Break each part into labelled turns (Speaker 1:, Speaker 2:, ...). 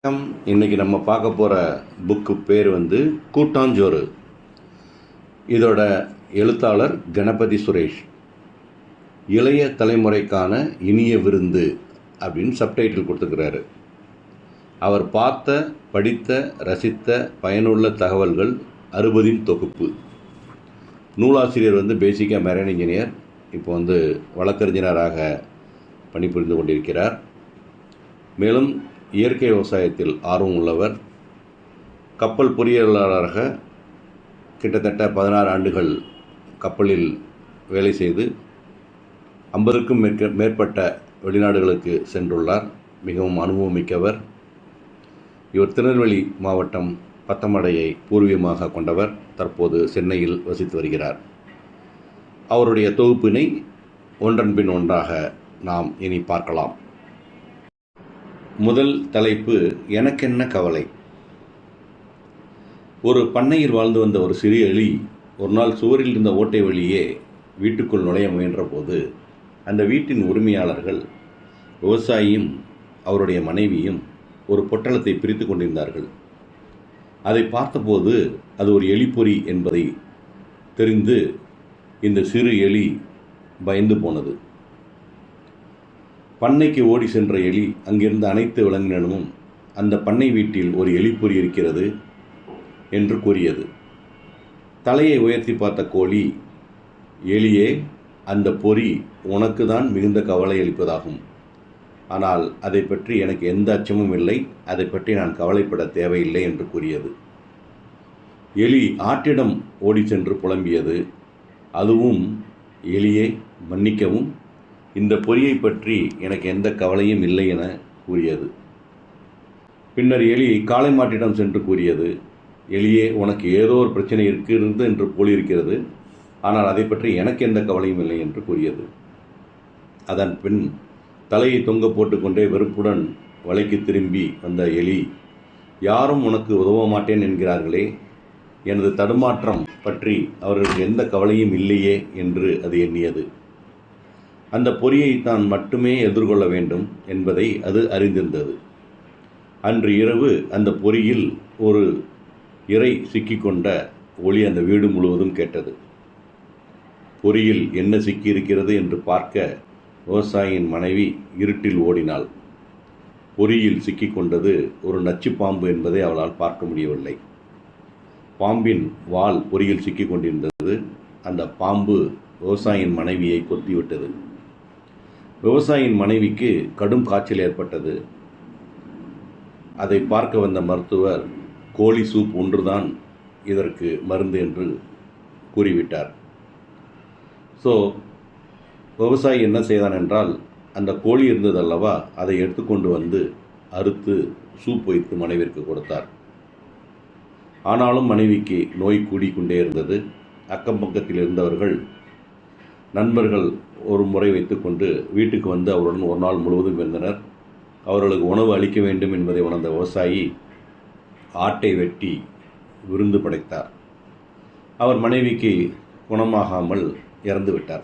Speaker 1: இன்னைக்கு நம்ம பார்க்க போகிற புக்கு பேர் கூட்டாஞ்சோறு. இதோட எழுத்தாளர் கணபதி சுரேஷ். இளைய தலைமுறைக்கான இனிய விருந்து அப்படின்னு சப்டைட்டில் கொடுத்துருக்கிறாரு. அவர் பார்த்த, படித்த, ரசித்த பயனுள்ள தகவல்கள் 60 தொகுப்பு. நூலாசிரியர் பேசிக்காக மெரைன் இன்ஜினியர், இப்போ வழக்கறிஞராக பணிபுரிந்து கொண்டிருக்கிறார். மேலும் இயற்கை விவசாயத்தில் ஆர்வம் உள்ளவர். கப்பல் பொறியியலாளராக கிட்டத்தட்ட 16 ஆண்டுகள் கப்பலில் வேலை செய்து 50க்கும் மேற்பட்ட வெளிநாடுகளுக்கு சென்றுள்ளார். மிகவும் அனுபவமிக்கவர். இவர் திருநெல்வேலி மாவட்டம் பத்தமடையை பூர்வீகமாக கொண்டவர். தற்போது சென்னையில் வசித்து வருகிறார். அவருடைய தொகுப்பினை ஒன்றன் பின் ஒன்றாக நாம் இனி பார்க்கலாம். முதல் தலைப்பு, எனக்கென்ன கவலை. ஒரு பண்ணையில் வாழ்ந்து வந்த ஒரு சிறிய எலி ஒரு நாள் சுவரில் இருந்த ஓட்டை வழியே வீட்டுக்குள் நுழைய முயன்ற போது அந்த வீட்டின் உரிமையாளர்கள், விவசாயியும் அவருடைய மனைவியும் ஒரு பொட்டலத்தை பிரித்து கொண்டிருந்தார்கள். அதை பார்த்தபோது அது ஒரு எலிப்பொறி என்பதை தெரிந்து இந்த சிறு எலி பயந்து போனது. பண்ணைக்கு ஓடி சென்ற எலி அங்கிருந்த அனைத்து விலங்கினமும் அந்த பண்ணை வீட்டில் ஒரு எலிப்பொறி இருக்கிறது என்று கூறியது. தலையை உயர்த்தி பார்த்த கோழி, எலியே, அந்த பொறி உனக்கு தான் மிகுந்த கவலை அளிப்பதாகும். ஆனால் அதை பற்றி எனக்கு எந்த அச்சமும் இல்லை, அதை பற்றி நான் கவலைப்பட தேவையில்லை என்று கூறியது. எலி ஆட்டிடம் ஓடி சென்று புலம்பியது. அதுவும், எலியே, மன்னிக்கவும், இந்த பொறியை பற்றி எனக்கு எந்த கவலையும் இல்லை என கூறியது. பின்னர் எலி காளை மாட்டிடம் சென்று கூறியது, எலியே, உனக்கு ஏதோ ஒரு பிரச்சனை இருக்கிறது என்று போலிருக்கிறது, ஆனால் அதை பற்றி எனக்கு எந்த கவலையும் இல்லை என்று கூறியது. அதன் பின் தலையை தொங்க போட்டுக்கொண்டே வெறுப்புடன் வலைக்கு திரும்பி வந்த எலி, யாரும் உனக்கு உதவ மாட்டேன் என்கிறார்களே, எனது தடுமாற்றம் பற்றி அவர்களுக்கு எந்த கவலையும் இல்லையே என்று அது எண்ணியது. அந்த பொறியை தான் மட்டுமே எதிர்கொள்ள வேண்டும் என்பதை அது அறிந்திருந்தது. அன்று இரவு அந்த பொறியில் ஒரு இரை சிக்கிக்கொண்ட ஒலி அந்த வீடு முழுவதும் கேட்டது. பொறியில் என்ன சிக்கியிருக்கிறது என்று பார்க்க விவசாயியின் மனைவி இருட்டில் ஓடினாள். பொறியில் சிக்கிக்கொண்டது ஒரு நச்சு பாம்பு என்பதை அவளால் பார்க்க முடியவில்லை. பாம்பின் வால் பொறியில் சிக்கிக் கொண்டிருந்தது. அந்த பாம்பு விவசாயியின் மனைவியை கொத்திவிட்டது. விவசாயியின் மனைவிக்கு கடும் காய்ச்சல் ஏற்பட்டது. அதை பார்க்க வந்த மருத்துவர், கோழி சூப் ஒன்றுதான் இதற்கு மருந்து என்று கூறிவிட்டார். விவசாயி என்ன செய்தான் என்றால், அந்த கோழி இருந்தது அல்லவா, அதை எடுத்துக்கொண்டு அறுத்து சூப் வைத்து மனைவிற்கு கொடுத்தார். ஆனாலும் மனைவிக்கு நோய் கூடிக்கொண்டே இருந்தது. அக்கம் பக்கத்தில் இருந்தவர்கள், நண்பர்கள் ஒரு முறை வைத்துக்கொண்டு வீட்டுக்கு அவருடன் ஒரு நாள் முழுவதும் இருந்தனர். அவர்களுக்கு உணவு அளிக்க வேண்டும் என்பதை உணர்ந்த விவசாயி ஆட்டை வெட்டி விருந்து படைத்தார். அவர் மனைவிக்கு குணமாகாமல் இறந்து விட்டார்.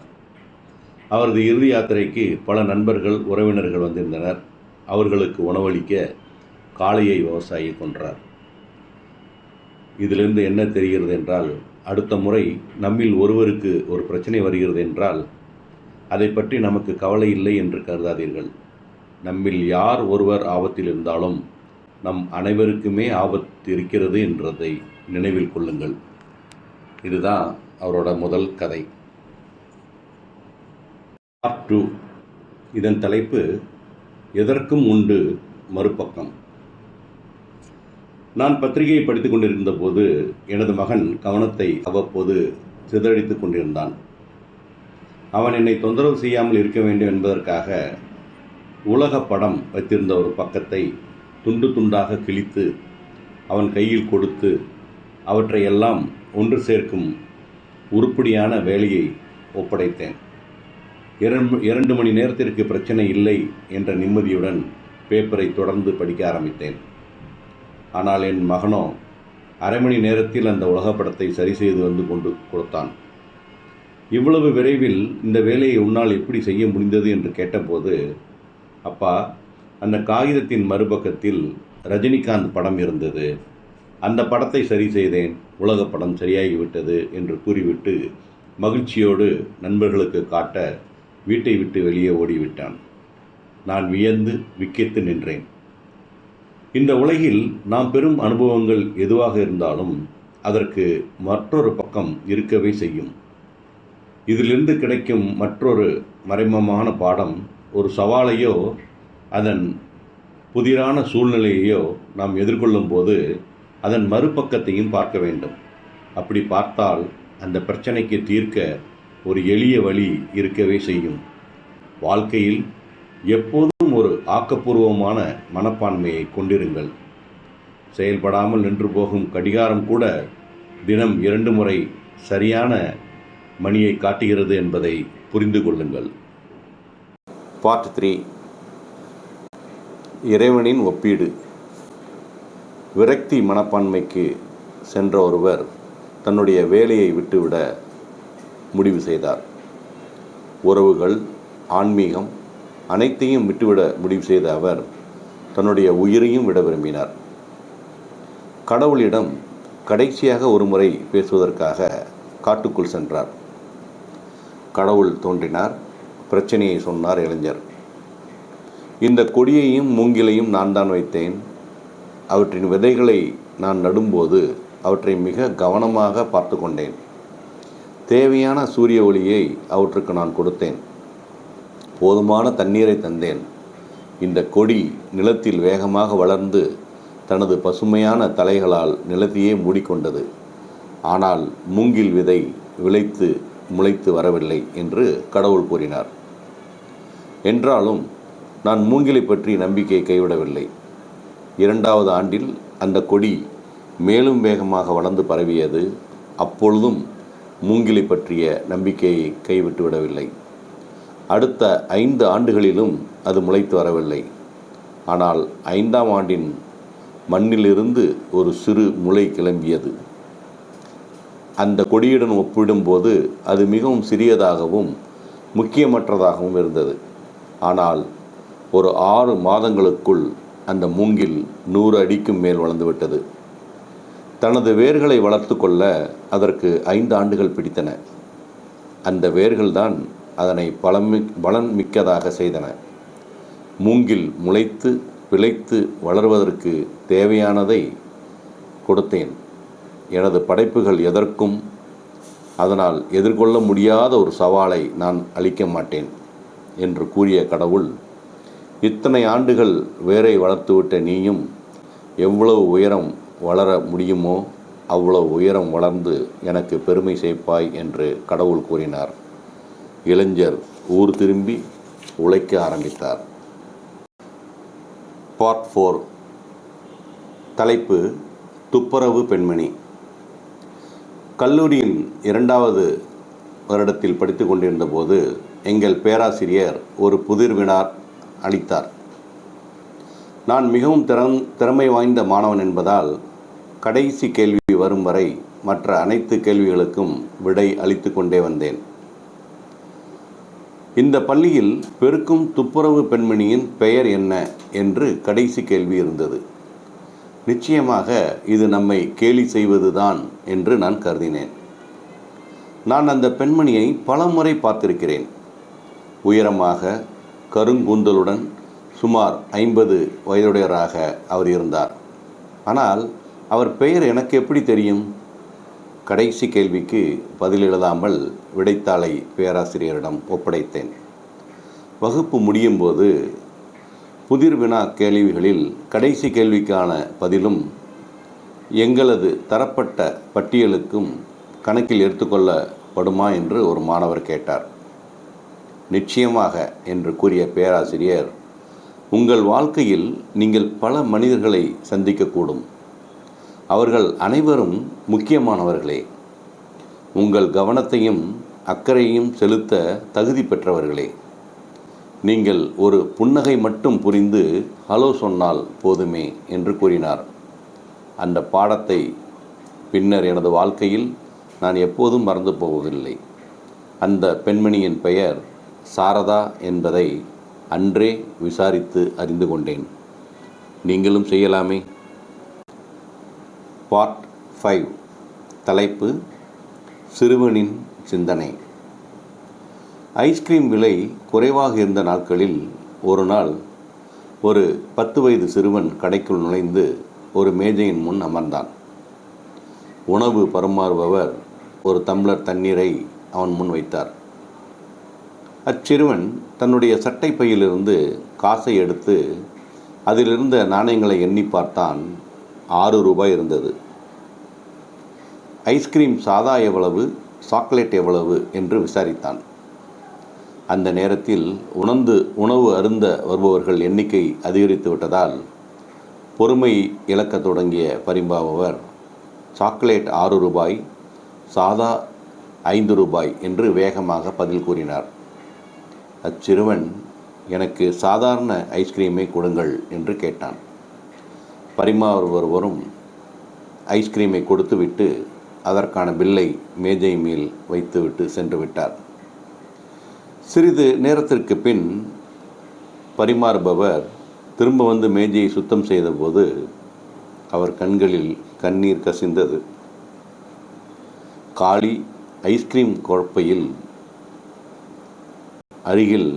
Speaker 1: அவரது இறுதி யாத்திரைக்கு பல நண்பர்கள், உறவினர்கள் வந்திருந்தனர். அவர்களுக்கு உணவளிக்க காளையை விவசாயி கொன்றார். இதிலிருந்து என்ன தெரிகிறது என்றால், அடுத்த முறை நம்மில் ஒருவருக்கு ஒரு பிரச்சனை வருகிறது என்றால் அதை பற்றி நமக்கு கவலை இல்லை என்று கருதாதீர்கள். நம்மில் யார் ஒருவர் ஆபத்தில் இருந்தாலும் நம் அனைவருக்குமே ஆபத்து இருக்கிறது என்றதை நினைவில் கொள்ளுங்கள். இதுதான் அவரோட முதல் கதை. பார்ட் 2. இதன் தலைப்பு, எதற்கும் உண்டு மறுபக்கம். நான் பத்திரிகையை படித்துக் கொண்டிருந்த போது எனது மகன் கவனத்தை அவ்வப்போது சிதறடித்துக் கொண்டிருந்தான். அவன் என்னை தொந்தரவு செய்யாமல் இருக்க வேண்டும் என்பதற்காக உலக படம் வைத்திருந்த ஒரு பக்கத்தை துண்டு துண்டாக கிழித்து அவன் கையில் கொடுத்து அவற்றை எல்லாம் ஒன்று சேர்க்கும் உருப்படியான வேலையை ஒப்படைத்தேன். 2 மணி நேரத்திற்கு பிரச்சனை இல்லை என்ற நிம்மதியுடன் பேப்பரை தொடர்ந்து படிக்க ஆரம்பித்தேன். ஆனால் என் மகனோ அரை மணி நேரத்தில் அந்த உலகப்படத்தை சரி செய்து கொண்டு கொடுத்தான். இவ்வளவு விரைவில் இந்த வேலையை உன்னால் எப்படி செய்ய முடிந்தது என்று கேட்டபோது, அப்பா, அந்த காகிதத்தின் மறுபக்கத்தில் ரஜினிகாந்த் படம் இருந்தது. அந்த படத்தை சரி செய்தேன், உலக படம் சரியாகிவிட்டது என்று கூறிவிட்டு மகிழ்ச்சியோடு நண்பர்களுக்கு காட்ட வீட்டை விட்டு வெளியே ஓடிவிட்டான். நான் வியந்து விக்கித்து நின்றேன். இந்த உலகில் நாம் பெறும் அனுபவங்கள் எதுவாக இருந்தாலும் அதற்கு மற்றொரு பக்கம் இருக்கவே செய்யும். இதிலிருந்து கிடைக்கும் மற்றொரு மறைமுகமான பாடம், ஒரு சவாலையோ அதன் புதிரான சூழ்நிலையையோ நாம் எதிர்கொள்ளும் போது அதன் மறுபக்கத்தையும் பார்க்க வேண்டும். அப்படி பார்த்தால் அந்த பிரச்சனைக்கு தீர்க்க ஒரு எளிய வழி இருக்கவே செய்யும். வாழ்க்கையில் எப்போதும் ஒரு ஆக்கப்பூர்வமான மனப்பான்மையை கொண்டிருங்கள். செயல்படாமல் நின்று போகும் கடிகாரம் கூட தினம் 2 முறை சரியான மணியை காட்டுகிறது என்பதை புரிந்து கொள்ளுங்கள். பார்ட் 3. இறைவனின் ஒப்பீடு. விரக்தி மனப்பான்மைக்கு சென்ற ஒருவர் தன்னுடைய வேலையை விட்டுவிட முடிவு செய்தார். உறவுகள், ஆன்மீகம் அனைத்தையும் விட்டுவிட முடிவு செய்த அவர் தன்னுடைய உயிரையும் விட விரும்பினார். கடவுளிடம் கடைசியாக ஒரு முறை பேசுவதற்காக காட்டுக்குள் சென்றார். கடவுள் தோன்றினார். பிரச்சனையை சொன்னார் இளைஞர். இந்த கொடியையும் மூங்கிலையும் நான் தான் வைத்தேன். அவற்றின் விதைகளை நான் நடும்போது அவற்றை மிக கவனமாக பார்த்து கொண்டேன். தேவையான சூரிய ஒளியை அவற்றுக்கு நான் கொடுத்தேன். போதுமான தண்ணீரை தந்தேன். இந்த கொடி நிலத்தில் வேகமாக வளர்ந்து தனது பசுமையான தலைகளால் நிலத்தையே மூடிக்கொண்டது. ஆனால் மூங்கில் விதை விளைத்து முளைத்து வரவில்லை என்று கடவுள் கூறினார். என்றாலும் நான் மூங்கிலை பற்றி நம்பிக்கையை கைவிடவில்லை. 2வது ஆண்டில் அந்த கொடி மேலும் வேகமாக வளர்ந்து பரவியது. அப்பொழுதும் மூங்கிலை பற்றிய நம்பிக்கையை கைவிட்டு விடவில்லை. அடுத்த 5 ஆண்டுகளிலும் அது முளைத்து வரவில்லை. ஆனால் 5ஆம் ஆண்டின் மண்ணிலிருந்து ஒரு சிறு முளை கிளம்பியது. அந்த கொடியுடன் ஒப்பிடும்போது அது மிகவும் சிறியதாகவும் முக்கியமற்றதாகவும் இருந்தது. ஆனால் ஒரு 6 மாதங்களுக்குள் அந்த மூங்கில் 100 அடிக்கும் மேல் வளர்ந்துவிட்டது. தனது வேர்களை வளர்த்து கொள்ள அதற்கு 5 ஆண்டுகள் பிடித்தன. அந்த வேர்கள்தான் அதனை பலன் மிக்கதாக செய்தன. மூங்கில் முளைத்து பிழைத்து வளர்வதற்கு தேவையானதை கொடுத்தேன். எனது படைப்புகள் எதற்கும் அதனால் எதிர்கொள்ள முடியாத ஒரு சவாலை நான் அளிக்க மாட்டேன் என்று கூறிய கடவுள், இத்தனை ஆண்டுகள் வேரை வளர்த்துவிட்ட நீயும் எவ்வளவு உயரம் வளர முடியுமோ அவ்வளவு உயரம் வளர்ந்து எனக்கு பெருமை சேர்ப்பாய் என்று கடவுள் கூறினார். இளைஞர் ஊர் திரும்பி உழைக்க ஆரம்பித்தார். பார்ட் 4. தலைப்பு: துப்புரவு பெண்மணி. கல்லூரியின் 2வது வருடத்தில் படித்து கொண்டிருந்த போது எங்கள் பேராசிரியர் ஒரு புதிர் வினா அளித்தார். நான் மிகவும் திறமை வாய்ந்த மாணவன் என்பதால் கடைசி கேள்வி வரும் வரை மற்ற அனைத்து கேள்விகளுக்கும் விடை அளித்து கொண்டே வந்தேன். இந்த பள்ளியில் பெருக்கும் துப்புரவு பெண்மணியின் பெயர் என்ன என்று கடைசி கேள்வி இருந்தது. நிச்சயமாக இது நம்மை கேலி செய்வதுதான் என்று நான் கருதினேன். நான் அந்த பெண்மணியை பல முறை பார்த்திருக்கிறேன். உயரமாக கருங்கூந்தலுடன் சுமார் 50 வயதுடையவராக அவர் இருந்தார். ஆனால் அவர் பெயர் எனக்கு எப்படி தெரியும்? கடைசி கேள்விக்கு பதில் எழுதாமல் விடைத்தாளை பேராசிரியரிடம் ஒப்படைத்தேன். வகுப்பு முடியும் போது புதிர் வினா கேள்விகளில் கடைசி கேள்விக்கான பதிலும் எங்களது தரப்பட்ட பட்டியலுக்கும் கணக்கில் எடுத்துக்கொள்ளப்படுமா என்று ஒரு மாணவர் கேட்டார். நிச்சயமாக என்று கூறிய பேராசிரியர், உங்கள் வாழ்க்கையில் நீங்கள் பல மனிதர்களை சந்திக்கக்கூடும். அவர்கள் அனைவரும் முக்கியமானவர்களே. உங்கள் கவனத்தையும் அக்கறையையும் செலுத்த தகுதி பெற்றவர்களே. நீங்கள் ஒரு புன்னகை மட்டும் புரிந்து ஹலோ சொன்னால் போதுமே என்று கூறினார். அந்த பாடத்தை பின்னர் எனது வாழ்க்கையில் நான் எப்போதும் மறந்து போவதில்லை. அந்த பெண்மணியின் பெயர் சாரதா என்பதை அன்றே விசாரித்து அறிந்து கொண்டேன். நீங்களும் செய்யலாமே. பார்ட் 5. தலைப்பு: சிறுவனின் சிந்தனை. ஐஸ்கிரீம் விலை குறைவாக இருந்த நாட்களில் ஒரு நாள் ஒரு 10 வயது சிறுவன் கடைக்குள் நுழைந்து ஒரு மேஜையின் முன் அமர்ந்தான். உணவு பரிமாறுபவர் ஒரு டம்ளர் தண்ணீரை அவன் முன் வைத்தார். அச்சிறுவன் தன்னுடைய சட்டை பையிலிருந்து காசை எடுத்து அதிலிருந்த நாணயங்களை எண்ணி பார்த்தான். 6 ரூபாய் இருந்தது. ஐஸ்கிரீம் சாதா எவ்வளவு, சாக்லேட் எவ்வளவு என்று விசாரித்தான். அந்த நேரத்தில் உணவு அருந்த வருபவர்கள் எண்ணிக்கை அதிகரித்து விட்டதால் பொறுமை இழக்கத் தொடங்கிய பரிமாறுபவர் சாக்லேட் 6 ரூபாய், சாதா 5 ரூபாய் என்று வேகமாக பதில் கூறினார். அச்சிறுவன், எனக்கு சாதாரண ஐஸ்கிரீமை கொடுங்கள் என்று கேட்டான். பரிமாறுபவரும் ஐஸ்கிரீமை கொடுத்துவிட்டு அதற்கான பில்லை மேஜை மேல் வைத்துவிட்டு சென்று விட்டார். சிறிது நேரத்திற்கு பின் பரிமாறுபவர் திரும்ப வந்து மேஜையை சுத்தம் செய்தபோது அவர் கண்களில் கண்ணீர் கசிந்தது. காலி ஐஸ்கிரீம் கோப்பையில் அருகில்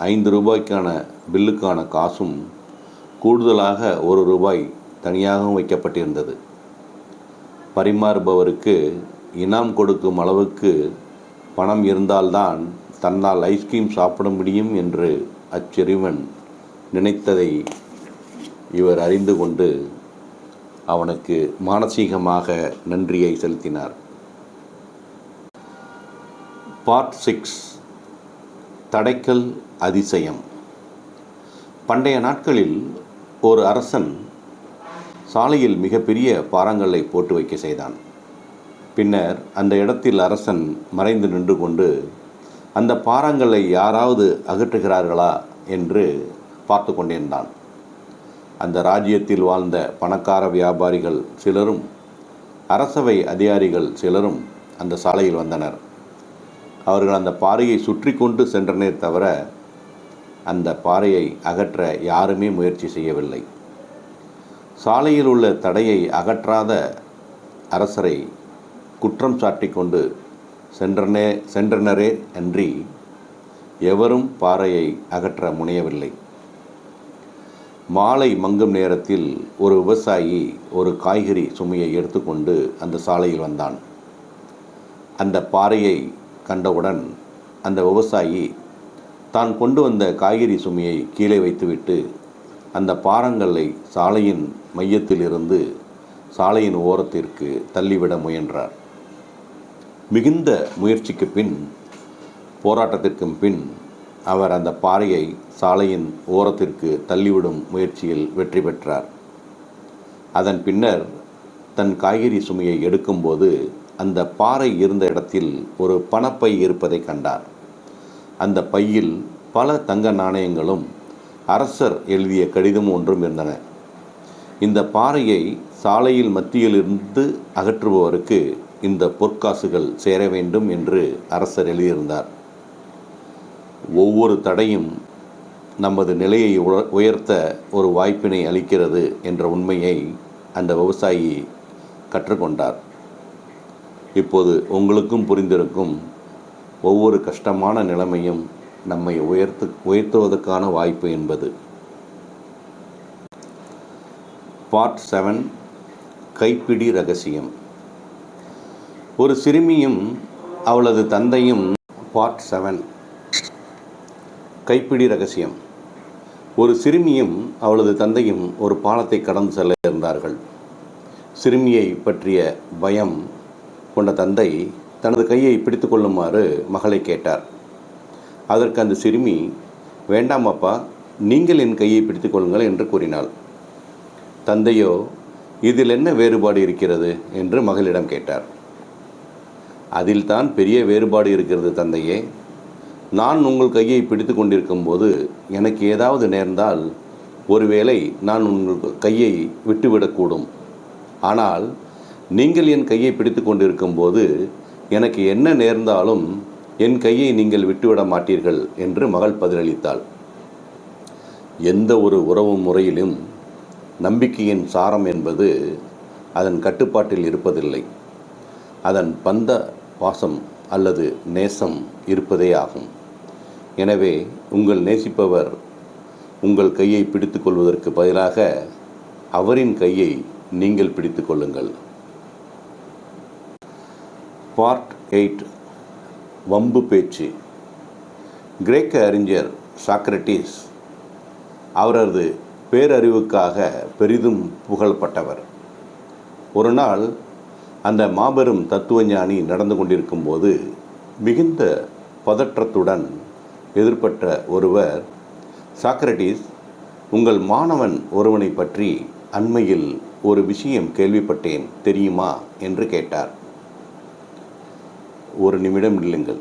Speaker 1: 5 ரூபாய்க்கான பில்லுக்கான காசும் கூடுதலாக 1 ரூபாய் தனியாகவும் வைக்கப்பட்டிருந்தது. பரிமாறுபவருக்கு இனாம் கொடுக்கும் அளவுக்கு பணம் இருந்தால்தான் தன்னால் ஐஸ்கிரீம் சாப்பிட முடியும் என்று அச்சிறுவன் நினைத்ததை இவர் அறிந்து கொண்டு அவனுக்கு மானசீகமாக நன்றியை செலுத்தினார். பார்ட் 6. தடைக்கல் அதிசயம். பண்டைய நாட்களில் ஒரு அரசன் சாலையில் மிகப்பெரிய பாறாங்கல்லை போட்டு வைக்க செய்தான். பின்னர் அந்த இடத்தில் அரசன் மறைந்து நின்று கொண்டு அந்த பாறாங்கல்லை யாராவது அகற்றுகிறார்களா என்று பார்த்து கொண்டிருந்தான். அந்த ராஜ்யத்தில் வாழ்ந்த பணக்கார வியாபாரிகள் சிலரும் அரசவை அதிகாரிகள் சிலரும் அந்த சாலையில் வந்தனர். அவர்கள் அந்த பாறையை சுற்றி கொண்டு சென்றனே தவிர அந்த பாறையை அகற்ற யாருமே முயற்சி செய்யவில்லை. சாலையில் உள்ள தடையை அகற்றாத அரசரை குற்றம் சாட்டி கொண்டு சென்றனரே அன்றி எவரும் பாறையை அகற்ற முனையவில்லை. மாலை மங்கும் நேரத்தில் ஒரு விவசாயி ஒரு காய்கறி சுமையை எடுத்துக்கொண்டு அந்த சாலையில் வந்தான். அந்த பாறையை கண்டவுடன் அந்த விவசாயி தான் கொண்டு வந்த காய்கறி சுமையை கீழே வைத்துவிட்டு அந்த பாறாங்கல்லை சாலையின் மையத்தில் இருந்து சாலையின் ஓரத்திற்கு தள்ளிவிட முயன்றார். மிகுந்த முயற்சிக்கு பின், போராட்டத்திற்கு பின் அவர் அந்த பாறையை சாலையின் ஓரத்திற்கு தள்ளிவிடும் முயற்சியில் வெற்றி பெற்றார். அதன் பின்னர் தன் காய்கறி சுமையை எடுக்கும்போது அந்த பாறை இருந்த இடத்தில் ஒரு பணப்பை இருப்பதை கண்டார். அந்த பையில் பல தங்க நாணயங்களும் அரசர் எழுதிய கடிதம் ஒன்றும் இருந்தன. இந்த பாறையை சாலையில் மத்தியிலிருந்து அகற்றுபவருக்கு இந்த பொற்காசுகள் சேர வேண்டும் என்று அரசர் எழுதியிருந்தார். ஒவ்வொரு தடையும் நமது நிலையை உயர்த்த ஒரு வாய்ப்பினை அளிக்கிறது என்ற உண்மையை அந்த விவசாயி கற்றுக்கொண்டார். இப்போது உங்களுக்கும் புரிந்திருக்கும், ஒவ்வொரு கஷ்டமான நிலைமையும் நம்மை உயர்த்துவதற்கான வாய்ப்பு என்பது. பார்ட் 7. கைப்பிடி ரகசியம். ஒரு சிறுமியும் அவளது தந்தையும். பார்ட் 7. கைப்பிடி ரகசியம். ஒரு சிறுமியும் அவளது தந்தையும் ஒரு பாலத்தை கடந்து செல்ல இருந்தார்கள். சிறுமியை பற்றிய பயம் கொண்ட தந்தை தனது கையை பிடித்து கொள்ளுமாறு மகளை கேட்டார். அதற்கு அந்த சிறுமி, வேண்டாம் அப்பா, நீங்கள் என் கையை பிடித்து கொள்ளுங்கள் என்று கூறினாள். தந்தையோ, இதில் என்ன வேறுபாடு இருக்கிறது என்று மகளிடம் கேட்டார். அதில் தான் பெரிய வேறுபாடு இருக்கிறது தந்தையே. நான் உங்கள் கையை பிடித்து கொண்டிருக்கும் போது எனக்கு ஏதாவது நேர்ந்தால் ஒருவேளை நான் உங்கள் கையை விட்டுவிடக்கூடும். ஆனால் நீங்கள் என் கையை பிடித்து கொண்டிருக்கும் போது எனக்கு என்ன நேர்ந்தாலும் என் கையை நீங்கள் விட்டுவிட மாட்டீர்கள் என்று மகள் பதிலளித்தாள். எந்த ஒரு உறவு முறையிலும் நம்பிக்கையின் சாரம் என்பது அதன் கட்டுப்பாட்டில் இருப்பதில்லை, அதன் பந்த பாசம் அல்லது நேசம் இருப்பதே ஆகும். எனவே உங்கள் நேசிப்பவர் உங்கள் கையை பிடித்து கொள்வதற்கு பதிலாக அவரின் கையை நீங்கள் பிடித்து கொள்ளுங்கள். பார்ட் 8. வம்பு பேச்சு. கிரேக்க அறிஞர் சாக்ரட்டிஸ் அவரது பேரறிவுக்காக பெரிதும் புகழப்பட்டவர். ஒரு நாள் அந்த மாபெரும் தத்துவஞானி நடந்து கொண்டிருக்கும் போது மிகுந்த பதற்றத்துடன் எதிர்பட்ட ஒருவர், சாக்ரட்டிஸ், உங்கள் மாணவன் ஒருவனை பற்றி அண்மையில் ஒரு விஷயம் கேள்விப்பட்டேன் தெரியுமா என்று கேட்டார். ஒரு நிமிடம் நில்லுங்கள்.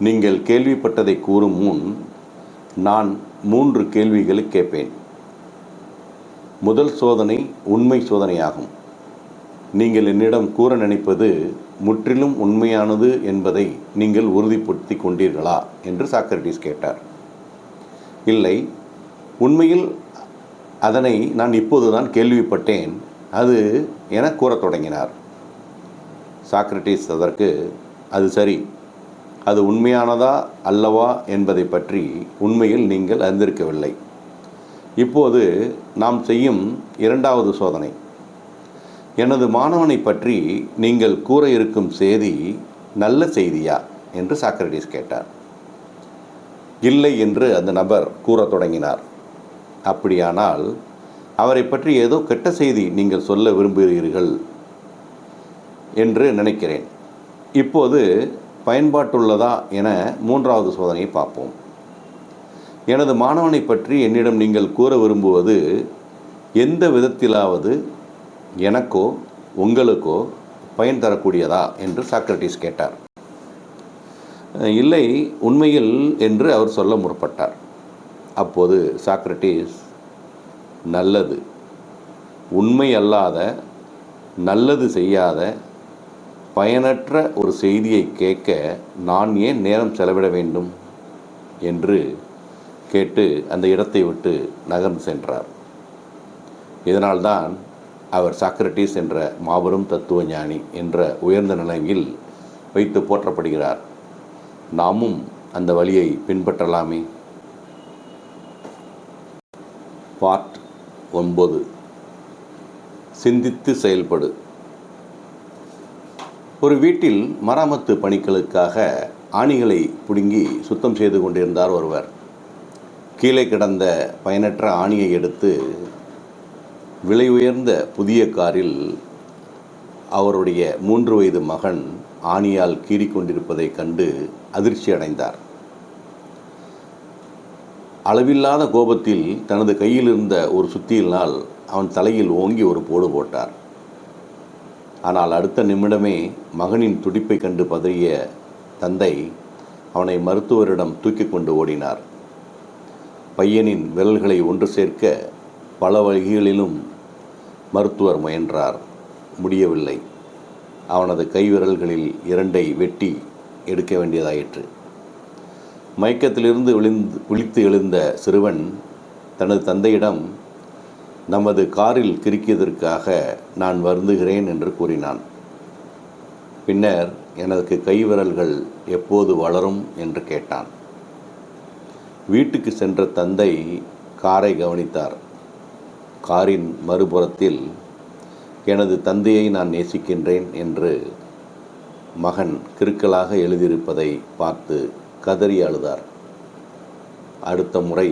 Speaker 1: நீங்கள் கேள்விப்பட்டதை கூறும் முன் நான் 3 கேள்விகளை கேட்பேன். முதல் சோதனை உண்மை சோதனையாகும். நீங்கள் என்னிடம் கூற நினைப்பது முற்றிலும் உண்மையானது என்பதை நீங்கள் உறுதிப்படுத்தி கொண்டீர்களா என்று சாக்ரட்டிஸ் கேட்டார். இல்லை, உண்மையில் அதனை நான் இப்போதுதான் கேள்விப்பட்டேன் அது என கூறத் தொடங்கினார். சாக்ரட்டிஸ் அதற்கு, அது சரி, அது உண்மையானதா அல்லவா என்பதை பற்றி உண்மையில் நீங்கள் அறிந்திருக்கவில்லை. இப்போது நாம் செய்யும் 2வது சோதனை. எனது மாணவனை பற்றி நீங்கள் கூற இருக்கும் செய்தி நல்ல செய்தியா என்று சாக்ரட்டிஸ் கேட்டார். இல்லை என்று அந்த நபர் கூறத் தொடங்கினார். அப்படியானால் அவரை பற்றி ஏதோ கெட்ட செய்தி நீங்கள் சொல்ல விரும்புகிறீர்கள் என்று நினைக்கிறேன். இப்போது பயன்பாட்டுள்ளதா என 3வது சோதனையை பார்ப்போம். எனது மாணவனை பற்றி என்னிடம் நீங்கள் கூற விரும்புவது எந்த விதத்திலாவது எனக்கோ உங்களுக்கோ பயன் தரக்கூடியதா என்று சாக்ரட்டிஸ் கேட்டார். இல்லை, உண்மையில் என்று அவர் சொல்ல முற்பட்டார். அப்போது சாக்ரட்டிஸ், நல்லது, உண்மை அல்லாத, நல்லது செய்யாத, பயனற்ற ஒரு செய்தியை கேட்க நான் ஏன் நேரம் செலவிட வேண்டும் என்று கேட்டு அந்த இடத்தை விட்டு நகர்ந்து சென்றார். இதனால்தான் அவர் சாக்ரட்டிஸ் என்ற மாபெரும் தத்துவ ஞானி என்ற உயர்ந்த நிலையில் வைத்து போற்றப்படுகிறார். நாமும் அந்த வழியை பின்பற்றலாமே. பார்ட் 9. சிந்தித்து செயல்படு. ஒரு வீட்டில் மராமத்து பணிகளுக்காக ஆணிகளை பிடுங்கி சுத்தம் செய்து கொண்டிருந்தார் ஒருவர். கீழே கிடந்த பயனற்ற ஆணியை எடுத்து விலை உயர்ந்த புதிய காரில் அவருடைய 3 வயது மகன் ஆணியால் கீறிக்கொண்டிருப்பதை கண்டு அதிர்ச்சி அடைந்தார். அளவில்லாத கோபத்தில் தனது கையில் இருந்த ஒரு சுத்தியினால் அவன் தலையில் ஓங்கி ஒரு போடு போட்டார். ஆனால் அடுத்த நிமிடமே மகனின் துடிப்பை கண்டு பதறிய தந்தை அவனை மருத்துவரிடம் தூக்கி கொண்டு ஓடினார். பையனின் விரல்களை ஒன்று சேர்க்க பல வழிகளிலும் மருத்துவர் முயன்றார். முடியவில்லை. அவனது கைவிரல்களில் 2ஐ வெட்டி எடுக்க வேண்டியதாயிற்று. மயக்கத்திலிருந்து விழித்து எழுந்த சிறுவன் தனது தந்தையிடம், நமது காரில் கிறுக்கியதற்காக நான் வருந்துகிறேன் என்று கூறினான். பின்னர் எனக்கு கைவிரல்கள் எப்போது வளரும் என்று கேட்டான். வீட்டுக்கு சென்ற தந்தை காரை கவனித்தார். காரின் மறுபுறத்தில் எனது தந்தையை நான் நேசிக்கின்றேன் என்று மகன் கிறுக்கலாக எழுதியிருப்பதை பார்த்து கதறி அழுதார். அடுத்த முறை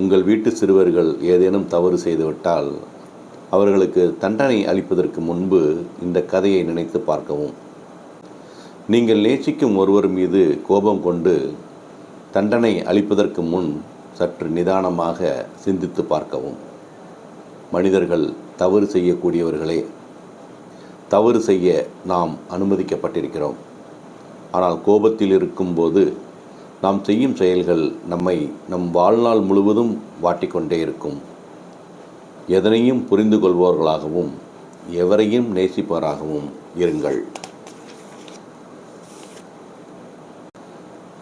Speaker 1: உங்கள் வீட்டு சிறுவர்கள் ஏதேனும் தவறு செய்துவிட்டால் அவர்களுக்கு தண்டனை அளிப்பதற்கு முன்பு இந்த கதையை நினைத்து பார்க்கவும். நீங்கள் நேசிக்கும் ஒருவர் மீது கோபம் கொண்டு தண்டனை அளிப்பதற்கு முன் சற்று நிதானமாக சிந்தித்து பார்க்கவும். மனிதர்கள் தவறு செய்யக்கூடியவர்களே. தவறு செய்ய நாம் அனுமதிக்கப்பட்டிருக்கிறோம். ஆனால் கோபத்தில் இருக்கும்போது நாம் செய்யும் செயல்கள் நம்மை நம் வாழ்நாள் முழுவதும் வாட்டிக்கொண்டே இருக்கும். எதனையும் புரிந்து கொள்பவர்களாகவும் எவரையும் நேசிப்பவராகவும் இருங்கள்.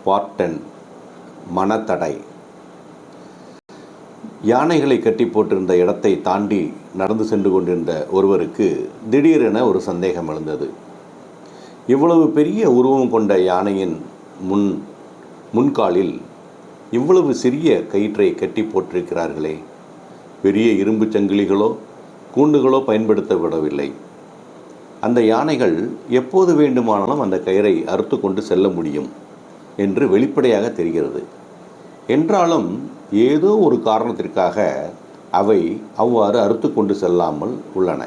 Speaker 1: பார்ட் 10. மனத்தடை. யானைகளை கட்டி போட்டிருந்த இடத்தை தாண்டி நடந்து சென்று கொண்டிருந்த ஒருவருக்கு திடீரென ஒரு சந்தேகம் எழுந்தது. இவ்வளவு பெரிய உருவம் கொண்ட யானையின் முன்காலில் இவ்வளவு சிறிய கயிற்றை கட்டி போட்டிருக்கிறார்களே, பெரிய இரும்பு சங்கிலிகளோ கூண்டுகளோ பயன்படுத்தப்படவில்லை. அந்த யானைகள் எப்போது வேண்டுமானாலும் அந்த கயிறை அறுத்து கொண்டு செல்ல முடியும் என்று வெளிப்படையாக தெரிகிறது. என்றாலும் ஏதோ ஒரு காரணத்திற்காக அவை அவ்வாறு அறுத்து கொண்டு செல்லாமல் உள்ளன.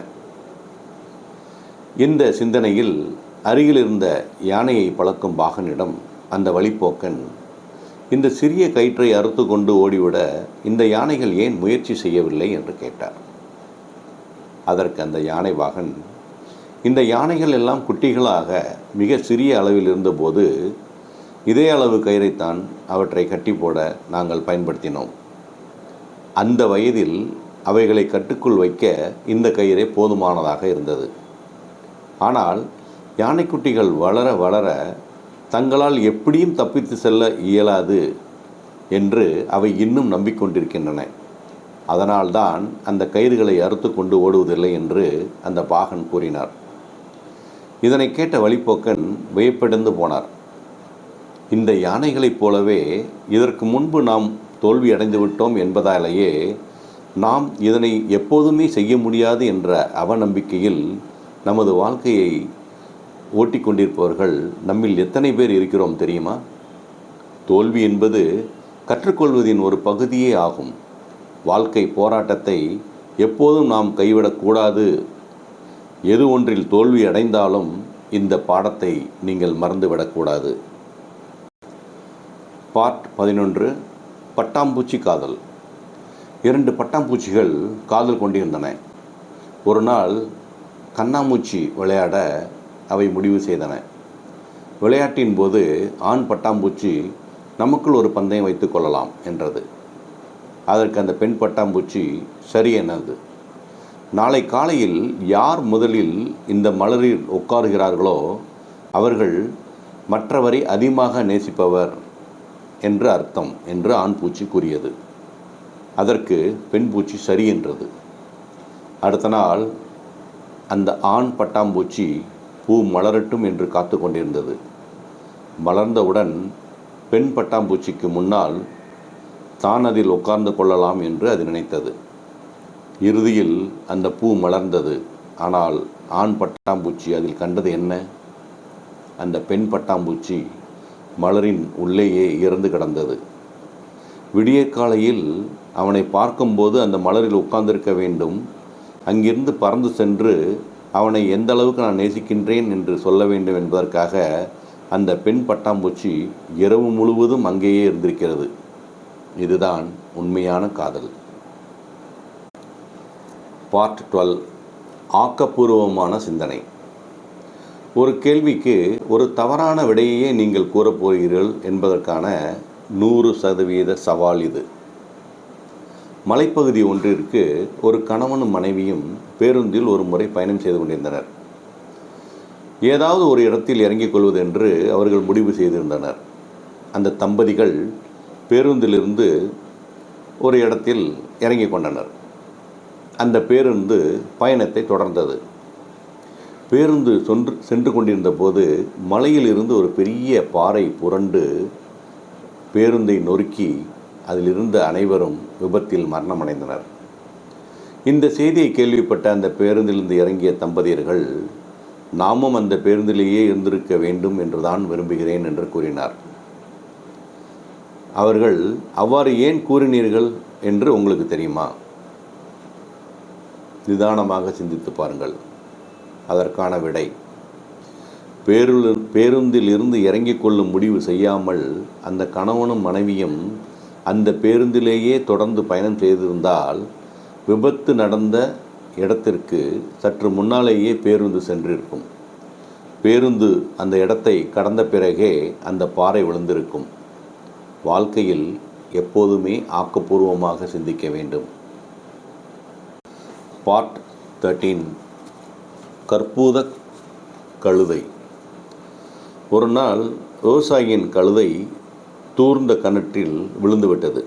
Speaker 1: இந்த சிந்தனையில் அருகில் இருந்த யானையை பழக்கும் பாகனிடம் அந்த வழிப்போக்கன், இந்த சிறிய கயிற்றை அறுத்து கொண்டு ஓடிவிட இந்த யானைகள் ஏன் முயற்சி செய்யவில்லை என்று கேட்டார். அதற்கு அந்த யானை வாகன், இந்த யானைகள் எல்லாம் குட்டிகளாக மிக சிறிய அளவில் இருந்தபோது இதே அளவு கயிறைத்தான் அவற்றை கட்டி போட நாங்கள் பயன்படுத்தினோம். அந்த வயதில் அவைகளை கட்டுக்குள் வைக்க இந்த கயிறே போதுமானதாக இருந்தது. ஆனால் யானைக்குட்டிகள் வளர வளர தங்களால் எப்படியும் தப்பித்து செல்ல இயலாது என்று அவை இன்னும் நம்பிக்கொண்டிருக்கின்றன. அதனால்தான் அந்த கயிறுகளை அறுத்து கொண்டு ஓடுவதில்லை என்று அந்த பாகன் கூறினார். இதனை கேட்ட வழிப்போக்கன் வியப்படைந்து போனார். இந்த யானைகளைப் போலவே இதற்கு முன்பு நாம் தோல்வி அடைந்து விட்டோம் என்பதாலேயே நாம் இதனை எப்போதுமே செய்ய முடியாது என்ற அவநம்பிக்கையில் நமது வாழ்க்கையை ஓட்டிக்கொண்டிருப்பவர்கள் நம்மில் எத்தனை பேர் இருக்கிறோம் தெரியுமா? தோல்வி என்பது கற்றுக்கொள்வதின் ஒரு பகுதியே ஆகும். வாழ்க்கை போராட்டத்தை எப்போதும் நாம் கைவிடக்கூடாது. எது ஒன்றில் தோல்வி அடைந்தாலும் இந்த பாடத்தை நீங்கள் மறந்துவிடக்கூடாது. பார்ட் 11. பட்டாம்பூச்சி காதல். 2 பட்டாம்பூச்சிகள் காதல் கொண்டிருந்தன. ஒரு நாள் கண்ணாமூச்சி விளையாட அவை முடிவு செய்தன. விளையாட்டின் போது ஆண் பட்டாம்பூச்சி நமக்குள் ஒரு பந்தயம் வைத்து கொள்ளலாம் என்றது. அதற்கு அந்த பெண் பட்டாம்பூச்சி சரி என்னது. நாளை காலையில் யார் முதலில் இந்த மலரில் உட்காருகிறார்களோ அவர்கள் மற்றவரை அதிகமாக நேசிப்பவர் என்று அர்த்தம் என்று ஆண் பூச்சி கூறியது. அதற்கு பெண் பூச்சி சரி என்றது. அடுத்த நாள் அந்த ஆண் பட்டாம்பூச்சி பூ மலரட்டும் என்று காத்து கொண்டிருந்தது. மலர்ந்தவுடன் பெண் பட்டாம்பூச்சிக்கு முன்னால் தான் அதில் உட்கார்ந்து கொள்ளலாம் என்று அது நினைத்தது. இறுதியில் அந்த பூ மலர்ந்தது. ஆனால் ஆண் பட்டாம்பூச்சி அதில் கண்டது என்ன? அந்த பெண் பட்டாம்பூச்சி மலரின் உள்ளேயே இறந்து கிடந்தது. விடியற்காலையில் அவனை பார்க்கும்போது அந்த மலரில் உட்கார்ந்திருக்க வேண்டும். அங்கிருந்து பறந்து சென்று அவனை எந்த அளவுக்கு நான் நேசிக்கின்றேன் என்று சொல்ல வேண்டும் என்பதற்காக அந்த பெண் பட்டாம்பூச்சி இரவு முழுவதும் அங்கேயே இருந்திருக்கிறது. இதுதான் உண்மையான காதல். பார்ட் 12. ஆக்கப்பூர்வமான சிந்தனை. ஒரு கேள்விக்கு ஒரு தவறான விடையையே நீங்கள் கூறப்போகிறீர்கள் என்பதற்கான 100% சவால் இது. மலைப்பகுதி ஒன்றிற்கு ஒரு கணவனும் மனைவியும் பேருந்தில் ஒரு முறை பயணம் செய்து கொண்டிருந்தனர். ஏதாவது ஒரு இடத்தில் இறங்கிக் கொள்வது என்று அவர்கள் முடிவு செய்திருந்தனர். அந்த தம்பதிகள் பேருந்திலிருந்து ஒரு இடத்தில் இறங்கிக் கொண்டனர். அந்த பேருந்து பயணத்தை தொடர்ந்தது. பேருந்து சென்று கொண்டிருந்த போது மலையில் இருந்து ஒரு பெரிய பாறை புரண்டு பேருந்தை நொறுக்கி அதிலிருந்த அனைவரும் விபத்தில் மரணமடைந்தனர். இந்த செய்தியை கேள்விப்பட்ட அந்த பேருந்திலிருந்து இறங்கிய தம்பதியர்கள், நாமும் அந்த பேருந்திலேயே இருந்திருக்க வேண்டும் என்றுதான் விரும்புகிறேன் என்று கூறினார். அவர்கள் அவ்வாறு ஏன் கூறினீர்கள் என்று உங்களுக்கு தெரியுமா? நிதானமாக சிந்தித்து பாருங்கள். அதற்கான விடை, பேருந்தில் இருந்து இறங்கிக் கொள்ளும் முடிவு செய்யாமல் அந்த கணவனும் மனைவியும் அந்த பேருந்திலேயே தொடர்ந்து பயணம் செய்திருந்தால் விபத்து நடந்த இடத்திற்கு சற்று முன்னாலேயே பேருந்து சென்றிருக்கும். பேருந்து அந்த இடத்தை கடந்த பிறகே அந்த பாறை விழுந்திருக்கும். வாழ்க்கையில் எப்போதுமே ஆக்கப்பூர்வமாக சிந்திக்க வேண்டும். பார்ட் 13. கற்பூத கழுதை. ஒரு நாள் விவசாயியின் கழுதை தூர்ந்த கிணற்றில் விழுந்துவிட்டது.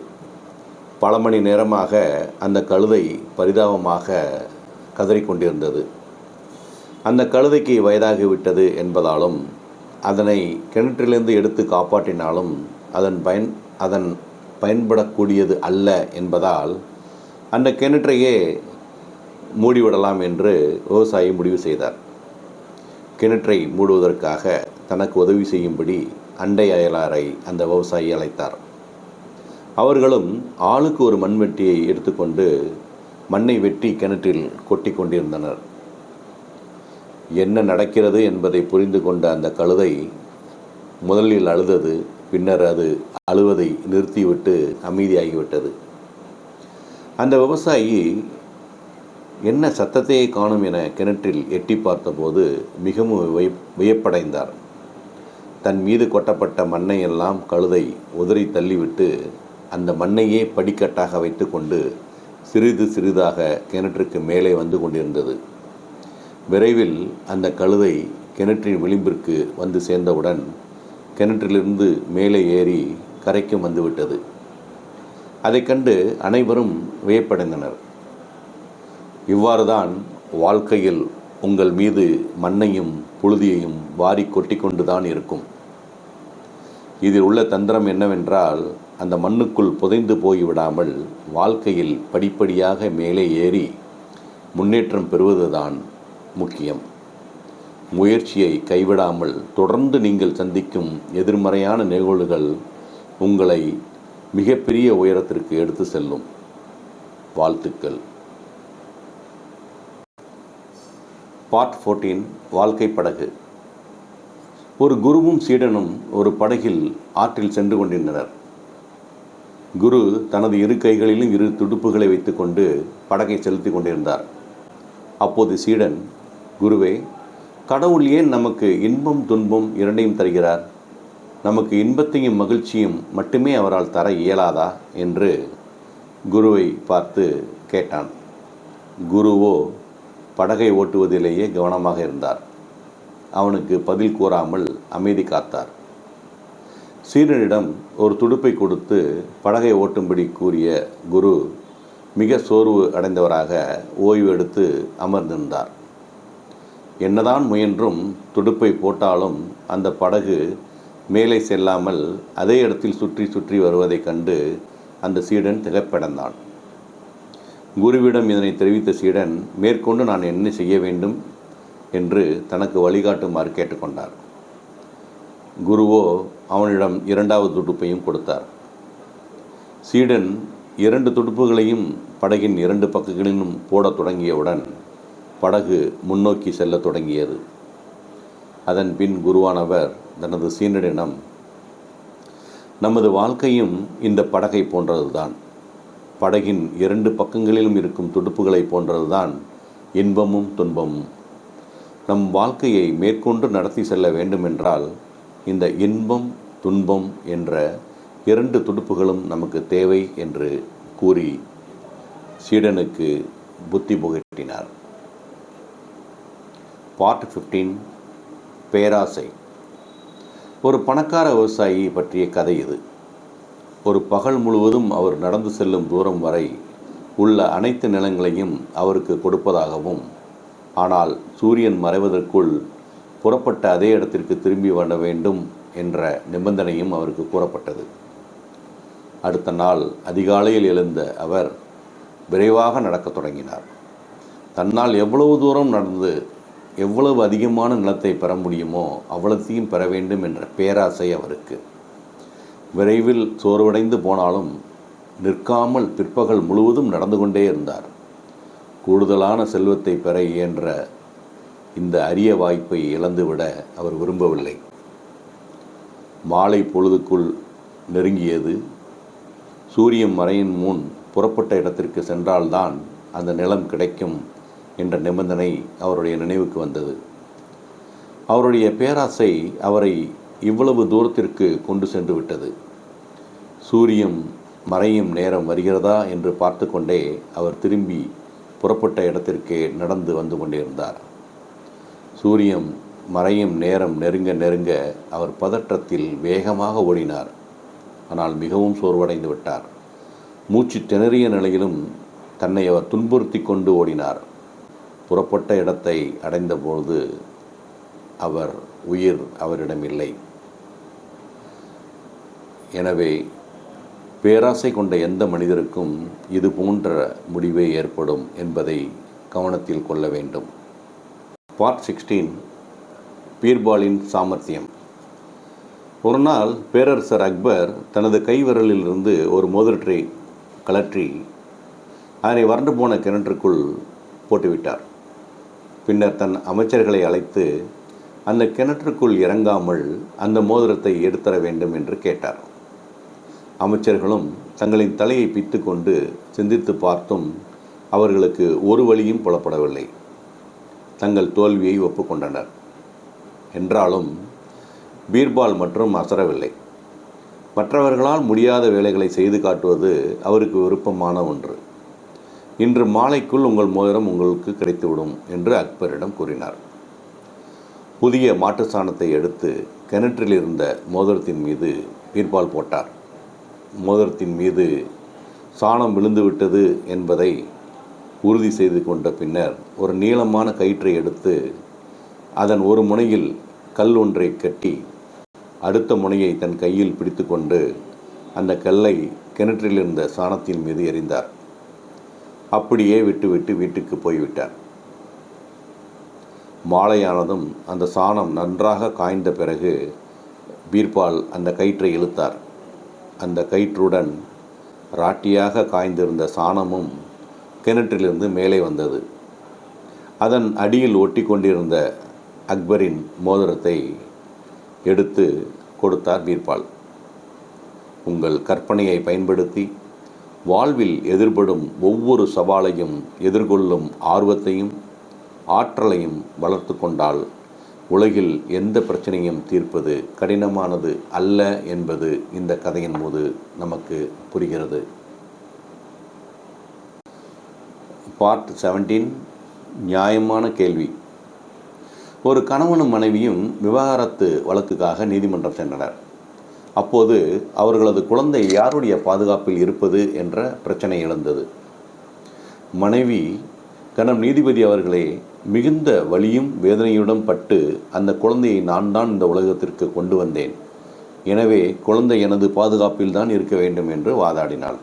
Speaker 1: பல மணி நேரமாக அந்த கழுதை பரிதாபமாக கதறிக்கொண்டிருந்தது. அந்த கழுதைக்கு வயதாகிவிட்டது என்பதாலும் அதனை கிணற்றிலிருந்து எடுத்து காப்பாற்றினாலும் அதன் பயன்படக்கூடியது அல்ல என்பதால் அந்த கிணற்றையே மூடிவிடலாம் என்று விவசாயி முடிவு செய்தார். கிணற்றை மூடுவதற்காக தனக்கு உதவி செய்யும்படி அண்டை அயலாரை அந்த விவசாயி அழைத்தார். அவர்களும் ஆளுக்கு ஒரு மண்வெட்டியை எடுத்துக்கொண்டு மண்ணை வெட்டி கிணற்றில் கொட்டி கொண்டிருந்தனர். என்ன நடக்கிறது என்பதை புரிந்து கொண்ட அந்த கழுதை முதலில் அழுதது. பின்னர் அது அழுவதை நிறுத்திவிட்டு அமைதியாகிவிட்டது. அந்த விவசாயி என்ன சத்தத்தையே காணும் என கிணற்றில் எட்டி பார்த்தபோது மிகவும் வியப்படைந்தார். தன் மீது கொட்டப்பட்ட மண்ணை எல்லாம் கழுதை உதறி தள்ளிவிட்டு அந்த மண்ணையே படிக்கட்டாக வைத்து கொண்டு சிறிது சிறிதாக கிணற்றுக்கு மேலே வந்து கொண்டிருந்தது. விரைவில் அந்த கழுதை கிணற்றின் விளிம்பிற்கு வந்து சேர்ந்தவுடன் கிணற்றிலிருந்து மேலே ஏறி கரைக்கும் வந்துவிட்டது. அதை கண்டு அனைவரும் வியப்படைந்தனர். இவ்வாறுதான் வாழ்க்கையில் உங்கள் மீது மண்ணையும் புழுதியையும் வாரி கொட்டி கொண்டுதான் இருக்கும். இதில் உள்ள தந்திரம் என்னவென்றால், அந்த மண்ணுக்குள் புதைந்து போய்விடாமல் வாழ்க்கையில் படிப்படியாக மேலே ஏறி முன்னேற்றம் பெறுவதுதான் முக்கியம். முயற்சியை கைவிடாமல் தொடர்ந்து நீங்கள் சந்திக்கும் எதிர்மறையான நிகழ்வுகள் உங்களை மிகப்பெரிய உயரத்திற்கு எடுத்து செல்லும். வாழ்த்துக்கள். பார்ட் 14 வாழ்க்கை படகு. ஒரு குருவும் சீடனும் ஒரு படகில் ஆற்றில் சென்று கொண்டிருந்தனர். குரு தனது இரு கைகளிலும் இரு துடுப்புகளை வைத்துக்கொண்டு படகை செலுத்தி கொண்டிருந்தார். அப்போது சீடன், குருவே, கடவுள் ஏன் நமக்கு இன்பம் துன்பம் இரண்டையும் தருகிறார்? நமக்கு இன்பத்தையும் மகிழ்ச்சியும் மட்டுமே அவரால் தர இயலாதா என்று குருவை பார்த்து கேட்டான். குருவோ படகை ஓட்டுவதிலேயே கவனமாக இருந்தார். அவனுக்கு பதில் கூறாமல் அமைதி காத்தார். சீடனிடம் ஒரு துடுப்பை கொடுத்து படகை ஓட்டும்படி கூறிய குரு மிக சோர்வு அடைந்தவராக ஓய்வு எடுத்து அமர்ந்திருந்தார். என்னதான் முயன்றும் துடுப்பை போட்டாலும் அந்த படகு மேலே செல்லாமல் அதே இடத்தில் சுற்றி சுற்றி வருவதைக் கண்டு அந்த சீடன் திகைப்படைந்தான். குருவிடம் இதனை தெரிவித்த சீடன், மேற்கொண்டு நான் என்ன செய்ய வேண்டும் என்று தனக்கு வழிகாட்டுமாறு கேட்டுக்கொண்டார். குருவோ அவனிடம் இரண்டாவது துடுப்பையும் கொடுத்தார். சீடன் 2 துடுப்புகளையும் படகின் 2 பக்கங்களிலும் போடத் தொடங்கியவுடன் படகு முன்னோக்கி செல்லத் தொடங்கியது. அதன் பின் குருவானவர் தனது சீடனிடம், நமது வாழ்க்கையும் இந்த படகை போன்றதுதான். படகின் 2 பக்கங்களிலும் இருக்கும் துடுப்புகளை போன்றதுதான் இன்பமும் துன்பமும். நம் வாழ்க்கையை மேற்கொண்டு நடத்தி செல்ல வேண்டுமென்றால் இந்த இன்பம் துன்பம் என்ற 2 துடுப்புகளும் நமக்கு தேவை என்று கூறி சீடனுக்கு புத்தி புகட்டினார். பார்ட் 15 பேராசை. ஒரு பணக்கார விவசாயி பற்றிய கதை இது. ஒரு பகல் முழுவதும் அவர் நடந்து செல்லும் தூரம் வரை உள்ள அனைத்து நிலங்களையும் அவருக்கு கொடுப்பதாகவும், ஆனால் சூரியன் மறைவதற்குள் புறப்பட்ட அதே இடத்திற்கு திரும்பி வர வேண்டும் என்ற நிபந்தனையும் அவருக்கு கூறப்பட்டது. அடுத்த நாள் அதிகாலையில் எழுந்த அவர் விரைவாக நடக்கத் தொடங்கினார். தன்னால் எவ்வளவு தூரம் நடந்து எவ்வளவு அதிகமான நிலத்தை பெற முடியுமோ அவ்வளத்தையும் பெற வேண்டும் என்ற பேராசை அவருக்கு. விரைவில் சோர்வடைந்து போனாலும் நிற்காமல் பிற்பகல் முழுவதும் நடந்து கொண்டே இருந்தார். கூடுதலான செல்வத்தை பெற இயன்ற இந்த அரிய வாய்ப்பை இழந்துவிட அவர் விரும்பவில்லை. மாலை பொழுதுக்குள் நெருங்கியது. சூரியன் மறையின் முன் புறப்பட்ட இடத்திற்கு சென்றால்தான் அந்த நிலம் கிடைக்கும் என்ற நிபந்தனை அவருடைய நினைவுக்கு வந்தது. அவருடைய பேராசை அவரை இவ்வளவு தூரத்திற்கு கொண்டு சென்று விட்டது. சூரியன் மறையும் நேரம் வருகிறதா என்று பார்த்து கொண்டே அவர் திரும்பி புறப்பட்ட இடத்திற்கே நடந்து வந்து கொண்டிருந்தார். சூரியன் மறையும் நேரம் நெருங்க நெருங்க அவர் பதற்றத்தில் வேகமாக ஓடினார். ஆனால் மிகவும் சோர்வடைந்து விட்டார். மூச்சு திணறிய நிலையிலும் தன்னை அவர் துன்புறுத்தி கொண்டு ஓடினார். புறப்பட்ட இடத்தை அடைந்தபோது உயிர் அவரிடம் இல்லை. எனவே பேராசை கொண்ட எந்த மனிதருக்கும் இது போன்ற முடிவே ஏற்படும் என்பதை கவனத்தில் கொள்ள வேண்டும். பார்ட் 16, பீர்பாலின் சாமர்த்தியம். ஒரு நாள் பேரரசர் அக்பர் தனது கைவிரலிலிருந்து ஒரு மோதிரத்தை கழற்றி அதனை வறண்டு போன கிணற்றுக்குள் போட்டுவிட்டார். பின்னர் தன் அமைச்சர்களை அழைத்து அந்த கிணற்றுக்குள் இறங்காமல் அந்த மோதிரத்தை எடுத்தர வேண்டும் என்று கேட்டார். அமைச்சர்களும் தங்களின் தலையை பித்து கொண்டு சிந்தித்து பார்த்தும் அவர்களுக்கு ஒரு வழியும் புலப்படவில்லை. தங்கள் தோல்வியை ஒப்புக்கொண்டனர். என்றாலும் பீர்பால் மற்றும் அசரவில்லை. மற்றவர்களால் முடியாத வேலைகளை செய்து காட்டுவது அவருக்கு விருப்பமான ஒன்று. இன்று மாலைக்குள் உங்கள் மோதிரம் உங்களுக்கு கிடைத்துவிடும் என்று அக்பரிடம் கூறினார். புதிய மாட்டு சாணத்தை எடுத்து கிணற்றில் இருந்த மோதிரத்தின் மீது பீர்பால் போட்டார். மோதிரத்தின் மீது சாணம் விழுந்துவிட்டது என்பதை உறுதி செய்து கொண்ட பின்னர் ஒரு நீளமான கயிற்றை எடுத்து அதன் ஒரு முனையில் கல் ஒன்றை கட்டி அடுத்த முனையை தன் கையில் பிடித்து கொண்டு அந்த கல்லை கிணற்றில் இருந்த சாணத்தின் மீது எறிந்தார். அப்படியே விட்டுவிட்டு வீட்டுக்கு போய்விட்டார். மாலையானதும் அந்த சாணம் நன்றாக காய்ந்த பிறகு பீர்பால் அந்த கயிற்றை இழுத்தார். அந்த கயிற்றுடன் ராட்டியாக காய்ந்திருந்த சாணமும் கிணற்றிலிருந்து மேலே வந்தது. அதன் அடியில் ஒட்டி கொண்டிருந்த அக்பரின் மோதிரத்தை எடுத்து கொடுத்தார் பீர்பால். உங்கள் கற்பனையை பயன்படுத்தி வாழ்வில் எதிர்படும் ஒவ்வொரு சவாலையும் எதிர்கொள்ளும் ஆர்வத்தையும் ஆற்றலையும் வளர்த்து கொண்டால் உலகில் எந்த பிரச்சனையும் தீர்ப்பது கடினமானது அல்ல என்பது இந்த கதையின் போது நமக்கு புரிகிறது. பார்ட் 17, நியாயமான கேள்வி. ஒரு கணவனும் மனைவியும் விவாகரத்து வழக்குக்காக நீதிமன்றம் சென்றனர். அப்போது அவர்களது குழந்தை யாருடைய பாதுகாப்பில் இருப்பது என்ற பிரச்சனை எழுந்தது. மனைவி, கணம் நீதிபதி அவர்களே, மிகுந்த வலியும் வேதனையுடன் பட்டு அந்த குழந்தையை நான் தான் இந்த உலகத்திற்கு கொண்டு வந்தேன். எனவே குழந்தை எனது பாதுகாப்பில் தான் இருக்க வேண்டும் என்று வாதாடினாள்.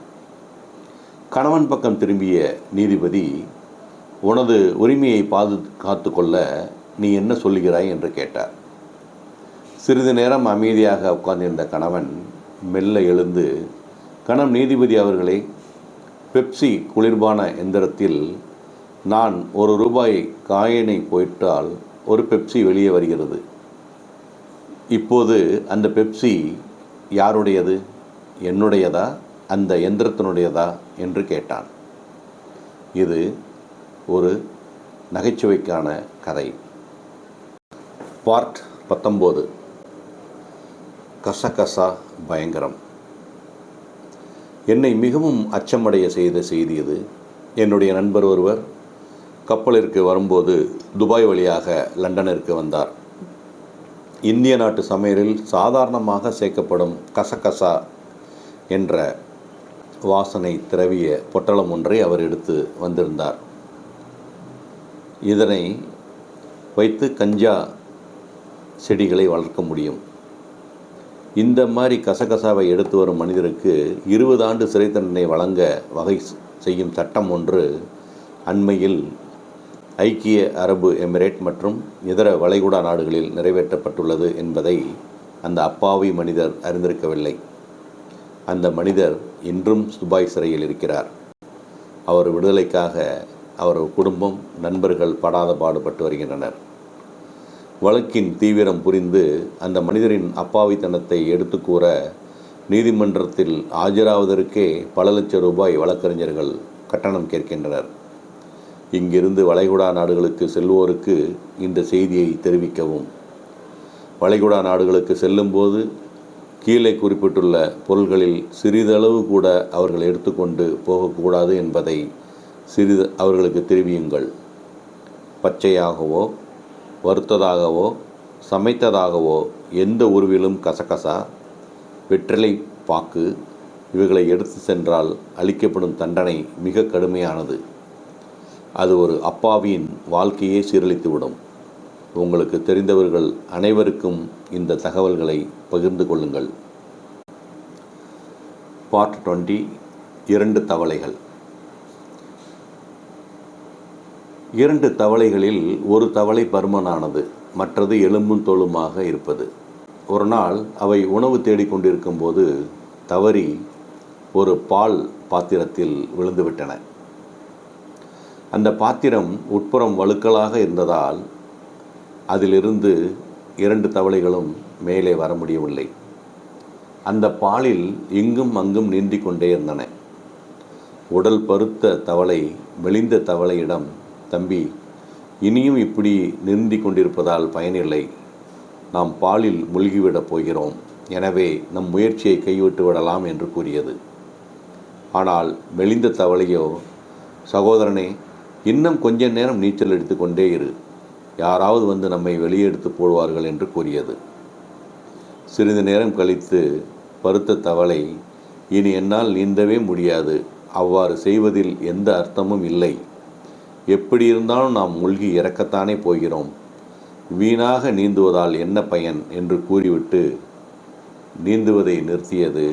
Speaker 1: கணவன் பக்கம் திரும்பிய நீதிபதி, உனது உரிமையை பாதுகாத்து கொள்ள நீ என்ன சொல்லுகிறாய் என்று கேட்டார். சிறிது நேரம் அமைதியாக உட்கார்ந்திருந்த கணவன் மெல்ல எழுந்து, கணம் நீதிபதி அவர்களே, பெப்சி குளிர்பான எந்திரத்தில் நான் ₹1 காயினை போயிட்டால் ஒரு பெப்சி வெளியே வருகிறது. இப்போது அந்த பெப்சி யாருடையது, என்னுடையதா அந்த எந்திரத்தினுடையதா என்று கேட்டான். இது ஒரு நகைச்சுவைக்கான கதை. பார்ட் 19, கசகசா பயங்கரம். என்னை மிகவும் அச்சமடைய செய்த செய்தி இது. என்னுடைய நண்பர் ஒருவர் கப்பலிற்கு வரும்போது துபாய் வழியாக லண்டனிற்கு வந்தார். இந்திய நாட்டு சமையலில் சாதாரணமாக சேர்க்கப்படும் கசகசா என்ற வாசனை திரவிய பொட்டலம் ஒன்றை அவர் எடுத்து வந்திருந்தார். இதனை வைத்து கஞ்சா செடிகளை வளர்க்க முடியும். இந்த மாதிரி கசகசாவை எடுத்து வரும் மனிதருக்கு 20 ஆண்டு சிறை தண்டனை வழங்க வகை செய்யும் சட்டம் ஒன்று அண்மையில் ஐக்கிய அரபு எமிரேட் மற்றும் இதர வளைகுடா நாடுகளில் நிறைவேற்றப்பட்டுள்ளது என்பதை அந்த அப்பாவி மனிதர் அறிந்திருக்கவில்லை. அந்த மனிதர் இன்றும் துபாய் சிறையில் இருக்கிறார். அவர் விடுதலைக்காக அவர் குடும்பம், நண்பர்கள் படாத பாடுபட்டு வருகின்றனர். வழக்கின் தீவிரம் புரிந்து அந்த மனிதரின் அப்பாவித்தனத்தை எடுத்து கூற நீதிமன்றத்தில் ஆஜராவதற்கே பல லட்சம் ரூபாய் வழக்கறிஞர்கள் கட்டணம் கேட்கின்றனர். இங்கிருந்து வளைகுடா நாடுகளுக்கு செல்வோருக்கு இந்த செய்தியை தெரிவிக்கவும், வளைகுடா நாடுகளுக்கு செல்லும்போது கீழே குறிப்பிட்டுள்ள பொருள்களில் சிறிதளவு கூட அவர்கள் எடுத்துக்கொண்டு போகக்கூடாது என்பதை அவர்களுக்கு தெரிவியுங்கள். பச்சையாகவோ வறுத்ததாகவோ சமைத்ததாகவோ எந்த உருவிலும் கசகசா, வெற்றிலை பாக்கு, இவைகளை எடுத்து சென்றால் அளிக்கப்படும் தண்டனை மிக கடுமையானது. அது ஒரு அப்பாவியின் வாழ்க்கையே சீரழித்துவிடும். உங்களுக்கு தெரிந்தவர்கள் அனைவருக்கும் இந்த தகவல்களை பகிர்ந்து கொள்ளுங்கள். பார்ட் 20 2 தவளைகள். 2 தவளைகளில் ஒரு தவளை பருமனானது, மற்றது எலும்பும் தோலுமாக இருப்பது. ஒரு நாள் அவை உணவு தேடிக்கொண்டிருக்கும் போது தவறி ஒரு பால் பாத்திரத்தில் விழுந்துவிட்டன. அந்த பாத்திரம் உட்புறம் வழுக்கலாக இருந்ததால் அதிலிருந்து 2 தவளைகளும் மேலே வர முடியவில்லை. அந்த பாலில் இங்கும் அங்கும் நீந்தி கொண்டே இருந்தன. உடல் பருத்த தவளை மெலிந்த தவளையிடம், தம்பி, இனியும் இப்படி நீந்தி கொண்டிருப்பதால் பயனில்லை. நாம் பாலில் மூழ்கிவிடப் போகிறோம். எனவே நம் முயற்சியை கைவிட்டு விடலாம் என்று கூறியது. ஆனால் மெலிந்த தவளையோ, சகோதரனே, இன்னும் கொஞ்ச நேரம் நீச்சல் அடித்து கொண்டே இரு. யாராவது வந்து நம்மை வெளியே எடுத்து போடுவார்கள் என்று கூறியது. சிறிது நேரம் கழித்து பருத்த தவளை, இனி என்னால் நீந்தவே முடியாது. அவ்வாறு செய்வதில் எந்த அர்த்தமும் இல்லை. எப்படி இருந்தாலும் நாம் மூழ்கி இறக்கத்தானே போகிறோம். வீணாக நீந்துவதால் என்ன பயன் என்று கூறிவிட்டு நீந்துவதை நிறுத்தியது.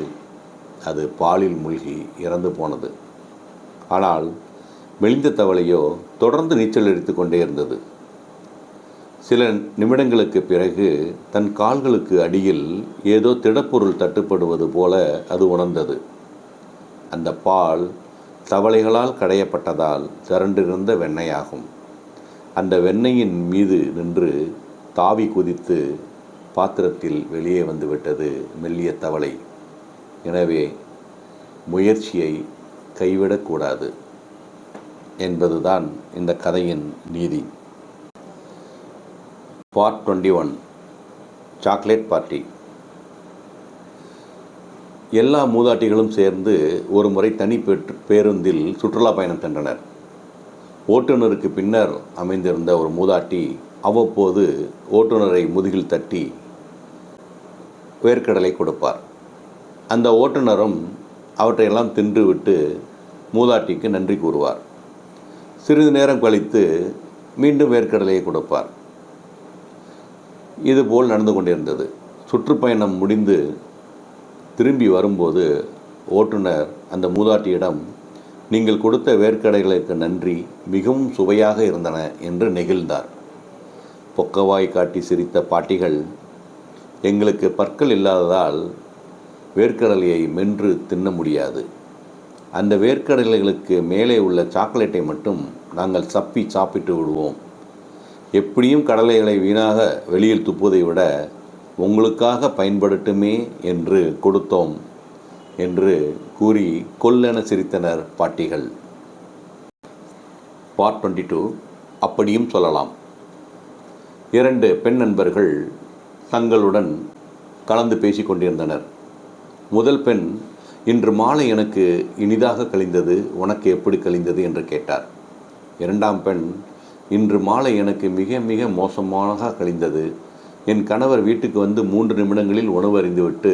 Speaker 1: அது பாலில் மூழ்கி இறந்து போனது. ஆனால் மெலிந்த தவளையோ தொடர்ந்து நீச்சல் அடித்து கொண்டே இருந்தது. சில நிமிடங்களுக்கு பிறகு தன் கால்களுக்கு அடியில் ஏதோ திடப்பொருள் தட்டுப்படுவது போல அது உணர்ந்தது. அந்த பால் தவளைகளால் கடையப்பட்டதால் திரண்டிருந்த வெண்ணெயாகும். அந்த வெண்ணெயின் மீது நின்று தாவி குதித்து பாத்திரத்தில் வெளியே வந்துவிட்டது மெல்லிய தவளை. எனவே முயற்சியை கைவிடக்கூடாது என்பதுதான் இந்த கதையின் நீதி. Part 21 chocolate party. எல்லா மூதாட்டிகளும் சேர்ந்து ஒரு முறை தனி பேருந்தில் சுற்றுலா பயணம் சென்றனர். ஓட்டுநருக்கு பின்னர் அமைந்திருந்த ஒரு மூதாட்டி அவ்வப்போது ஓட்டுநரை முதுகில் தட்டி வேர்க்கடலை கொடுப்பார். அந்த ஓட்டுநரும் அவற்றையெல்லாம் தின்றுவிட்டு மூதாட்டிக்கு நன்றி கூறுவார். சிறிது நேரம் கழித்து மீண்டும் வேர்க்கடலையை கொடுப்பார். இதுபோல் நடந்து கொண்டிருந்தது. சுற்றுப்பயணம் முடிந்து திரும்பி வரும்போது ஓட்டுநர் அந்த மூதாட்டியிடம், நீங்கள் கொடுத்த வேர்க்கடைகளுக்கு நன்றி, மிகவும் சுவையாக இருந்தன என்று நெகிழ்ந்தார். பொக்கவாய் காட்டி சிரித்த பாட்டிகள், எங்களுக்கு பற்கள் இல்லாததால் வேர்க்கடலையை மென்று தின்ன முடியாது. அந்த வேர்க்கடலைகளுக்கு மேலே உள்ள சாக்லேட்டை மட்டும் நாங்கள் சப்பி சாப்பிட்டு விடுவோம். எப்படியும் கடலைகளை வீணாக வெளியில் துப்புவதை விட உங்களுக்காக பயன்படட்டுமே என்று கொடுத்தோம் என்று கூறி கொல்லென சிரித்தனர் பாட்டிகள். பார்ட் 22 அப்படியும் சொல்லலாம். 2 பெண் நண்பர்கள் தங்களுடன் கலந்து பேசி கொண்டிருந்தனர். முதல் பெண், இன்று மாலை எனக்கு இனிதாக கழிந்தது, உனக்கு எப்படி கழிந்தது என்று கேட்டார். இரண்டாம் பெண், இன்று மாலை எனக்கு மிக மிக மோசமாக கழிந்தது. என் கணவர் வீட்டுக்கு வந்து 3 நிமிடங்களில் உணவு அறிந்துவிட்டு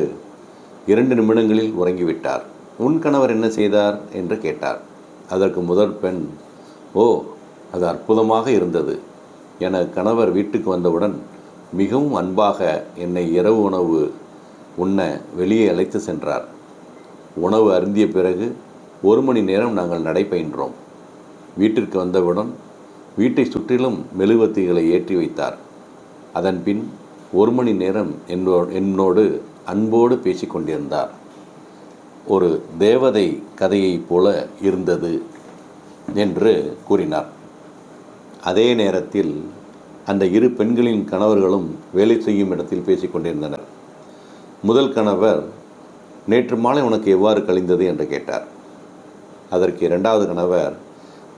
Speaker 1: 2 நிமிடங்களில் உறங்கிவிட்டார். உன் கணவர் என்ன செய்தார் என்று கேட்டார். அதற்கு முதல் பெண், ஓ, அது அற்புதமாக இருந்தது. எனது கணவர் வீட்டுக்கு வந்தவுடன் மிகவும் அன்பாக என்னை இரவு உணவு உண்ண வெளியே அழைத்து சென்றார். உணவு அருந்திய பிறகு 1 மணி நேரம் நாங்கள் நடைபயின்றோம். வீட்டிற்கு வந்தவுடன் வீட்டை சுற்றிலும் மெழுகுவர்த்திகளை ஏற்றி வைத்தார். அதன் பின் 1 மணி நேரம் என்னோடு அன்போடு பேசி கொண்டிருந்தார். ஒரு தேவதை கதையைப் போல இருந்தது என்று கூறினார். அதே நேரத்தில் அந்த 2 பெண்களின் கணவர்களும் வேலை செய்யும் இடத்தில் பேசி கொண்டிருந்தனர். முதல் கணவர், நேற்று மாலை உனக்கு எவ்வாறு கழிந்தது என்று கேட்டார். அதற்கு இரண்டாவது கணவர்,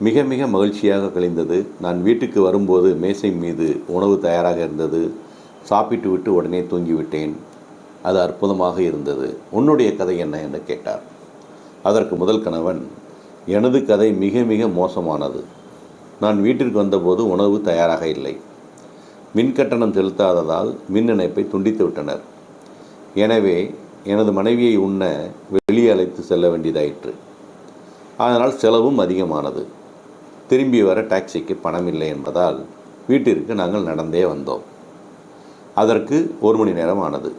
Speaker 1: மிக மிக மகிழ்ச்சியாக கழிந்தது. நான் வீட்டுக்கு வரும்போது மேசை மீது உணவு தயாராக இருந்தது. சாப்பிட்டு விட்டு உடனே தூங்கிவிட்டேன். அது அற்புதமாக இருந்தது. உன்னுடைய கதை என்ன என்று கேட்டார். அதற்கு முதல் கணவன், எனது கதை மிக மிக மோசமானது. நான் வீட்டிற்கு வந்தபோது உணவு தயாராக இல்லை. மின் கட்டணம் செலுத்தாததால் மின் இணைப்பை துண்டித்து விட்டனர். எனவே எனது மனைவியை உண்ண வெளியே அழைத்து செல்ல வேண்டியதாயிற்று. அதனால் செலவும் அதிகமானது. திரும்பி வர டாக்ஸிக்கு பணம் இல்லை என்பதால் வீட்டிற்கு நாங்கள் நடந்தே வந்தோம். அதற்கு 1 மணி நேரம் ஆனது.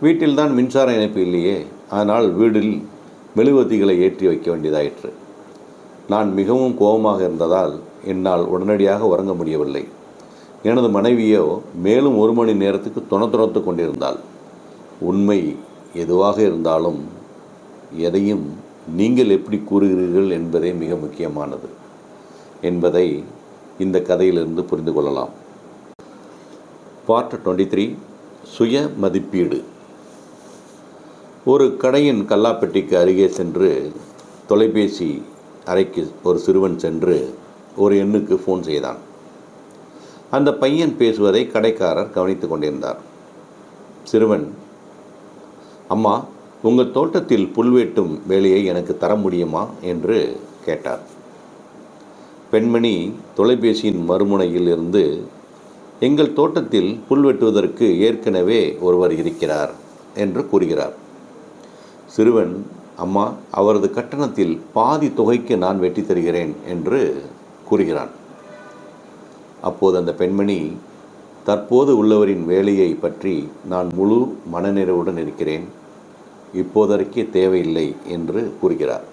Speaker 1: வீட்டில்தான் மின்சார இணைப்பு இல்லையே. அதனால் வீட்டில் மெழுகுவர்த்திகளை ஏற்றி வைக்க வேண்டியதாயிற்று. நான் மிகவும் கோபமாக இருந்ததால் என்னால் உடனடியாக உறங்க முடியவில்லை. எனது மனைவியோ மேலும் 1 மணி நேரத்துக்கு துணத்து கொண்டிருந்தாள். உண்மை எதுவாக இருந்தாலும் எதையும் நீங்கள் எப்படி கூறுகிறீர்கள் என்பதே மிக முக்கியமானது என்பதை இந்த கதையிலிருந்து புரிந்து கொள்ளலாம். பார்ட் 23 சுய மதிப்பீடு. ஒரு கடையின் கல்லாப்பெட்டிக்கு அருகே சென்று தொலைபேசி அறைக்கு ஒரு சிறுவன் சென்று ஒரு எண்ணுக்கு ஃபோன் செய்தான். அந்த பையன் பேசுவதை கடைக்காரர் கவனித்து கொண்டிருந்தார். சிறுவன், அம்மா, உங்கள் தோட்டத்தில் புல்வெட்டும் வேலையை எனக்கு தர முடியுமா என்று கேட்டார். பெண்மணி தொலைபேசியின் மறுமுனையில் இருந்து, எங்கள் தோட்டத்தில் புல் வெட்டுவதற்கு ஏற்கனவே ஒருவர் இருக்கிறார் என்று கூறுகிறார். சிறுவன், அம்மா, அவரது கட்டணத்தில் பாதி தொகைக்கு நான் வெட்டி தருகிறேன் என்று கூறுகிறான். அப்போது அந்த பெண்மணி, தற்போது உள்ளவரின் வேலையை பற்றி நான் முழு மனநிறைவுடன் இருக்கிறேன், இப்போதற்கே தேவையில்லை என்று கூறுகிறார்.